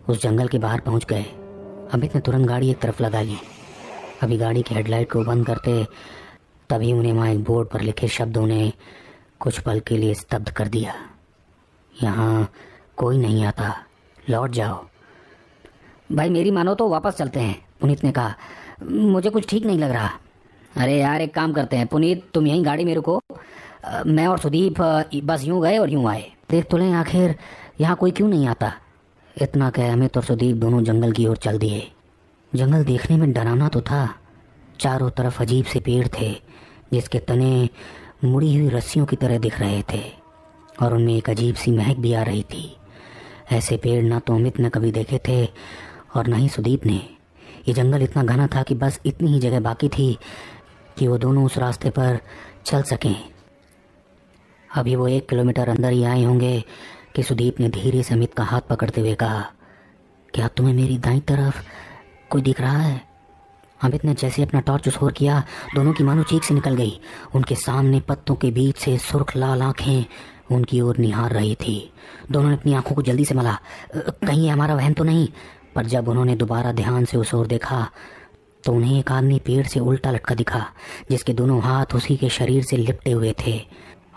उस जंगल के बाहर पहुंच गए। अमित ने तुरंत गाड़ी एक तरफ लगा ली। अभी गाड़ी की हेडलाइट को बंद करते तभी उन्हें वहाँ एक बोर्ड पर लिखे शब्दों ने कुछ पल के लिए स्तब्ध कर दिया, यहाँ कोई नहीं आता, लौट जाओ। भाई मेरी मानो तो वापस चलते हैं, पुनीत ने कहा। मुझे कुछ ठीक नहीं लग रहा। अरे यार, एक काम करते हैं पुनीत, तुम यहीं गाड़ी में रुको, मैं और सुदीप बस यूं गए और यूं आए, देख तो लें आखिर यहाँ कोई क्यों नहीं आता। इतना कह अमित और सुदीप दोनों जंगल की ओर चल दिए। जंगल देखने में डरावना तो था। चारों तरफ अजीब से पेड़ थे जिसके तने मुड़ी हुई रस्सियों की तरह दिख रहे थे और उनमें एक अजीब सी महक भी आ रही थी। ऐसे पेड़ ना तो अमित ने कभी देखे थे और न ही सुदीप ने। ये जंगल इतना घना था कि बस इतनी ही जगह बाकी थी कि वो दोनों उस रास्ते पर चल सकें। अभी वो 1 किलोमीटर अंदर ही आए होंगे कि सुदीप ने धीरे से अमित का हाथ पकड़ते हुए कहा, क्या तुम्हें मेरी दाईं तरफ कोई दिख रहा है? अमित ने जैसे अपना टॉर्च उसोर किया, दोनों की मानो चीख से निकल गई। उनके सामने पत्तों के बीच से सुर्ख लाल आंखें उनकी ओर निहार रही थी। दोनों ने अपनी आंखों को जल्दी से मला, कहीं ये हमारा वहम तो नहीं। पर जब उन्होंने दोबारा ध्यान से उस ओर देखा तो उन्हें एक आदमी पेड़ से उल्टा लटका दिखा, जिसके दोनों हाथ उसी के शरीर से लिपटे हुए थे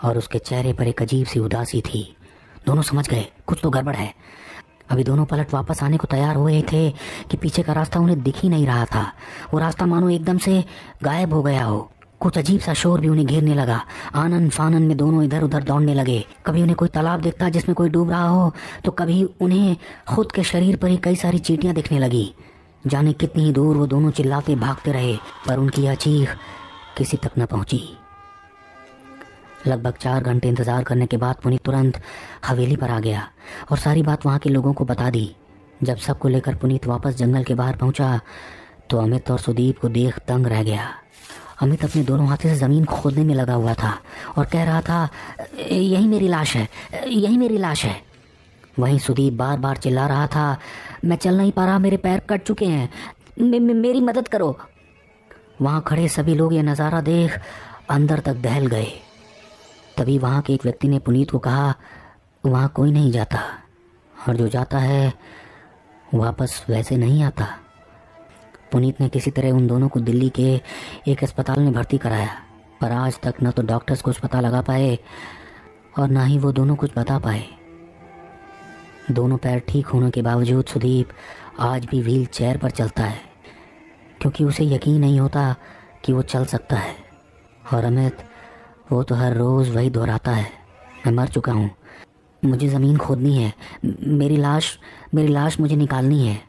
और उसके चेहरे पर एक अजीब सी उदासी थी। दोनों समझ गए कुछ तो गड़बड़ है। अभी दोनों पलट वापस आने को तैयार हुए थे कि पीछे का रास्ता उन्हें दिख ही नहीं रहा था। वो रास्ता मानो एकदम से गायब हो गया हो। कुछ अजीब सा शोर भी उन्हें घेरने लगा। आनन फानन में दोनों इधर उधर दौड़ने लगे। कभी उन्हें कोई तालाब दिखता जिसमें कोई डूब रहा हो, तो कभी उन्हें खुद के शरीर पर ही कई सारी चींटियां दिखने लगी। जाने कितनी ही दूर वो दोनों चिल्लाते भागते रहे, पर उनकी यह चीख किसी तक न पहुंची। लगभग 4 घंटे इंतजार करने के बाद पुनीत तुरंत हवेली पर आ गया और सारी बात वहाँ के लोगों को बता दी। जब सबको लेकर पुनीत वापस जंगल के बाहर पहुंचा तो अमित और सुदीप को देख दंग रह गया। अमित अपने दोनों हाथों से ज़मीन खोदने में लगा हुआ था और कह रहा था, यही मेरी लाश है, यही मेरी लाश है। वहीं सुदीप बार बार चिल्ला रहा था, मैं चल नहीं पा रहा, मेरे पैर कट चुके हैं, मेरी मदद करो। वहाँ खड़े सभी लोग ये नज़ारा देख अंदर तक दहल गए। तभी वहाँ के एक व्यक्ति ने पुनीत को कहा, वहाँ कोई नहीं जाता और जो जाता है वापस वैसे नहीं आता। पुनीत ने किसी तरह उन दोनों को दिल्ली के एक अस्पताल में भर्ती कराया, पर आज तक न तो डॉक्टर्स कुछ पता लगा पाए और ना ही वो दोनों कुछ बता पाए। दोनों पैर ठीक होने के बावजूद सुदीप आज भी व्हील चेयर पर चलता है, क्योंकि उसे यकीन नहीं होता कि वो चल सकता है। और अमित वो तो हर रोज़ वही दोहराता है, मैं मर चुका हूँ, मुझे ज़मीन खोदनी है, मेरी लाश मुझे निकालनी है।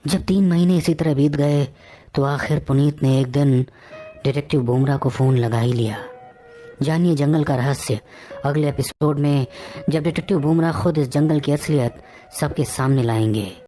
जब 3 महीने इसी तरह बीत गए तो आखिर पुनीत ने एक दिन डिटेक्टिव बुमराह को फ़ोन लगा ही लिया। जानिए जंगल का रहस्य अगले एपिसोड में, जब डिटेक्टिव बुमराह खुद इस जंगल की असलियत सबके सामने लाएंगे।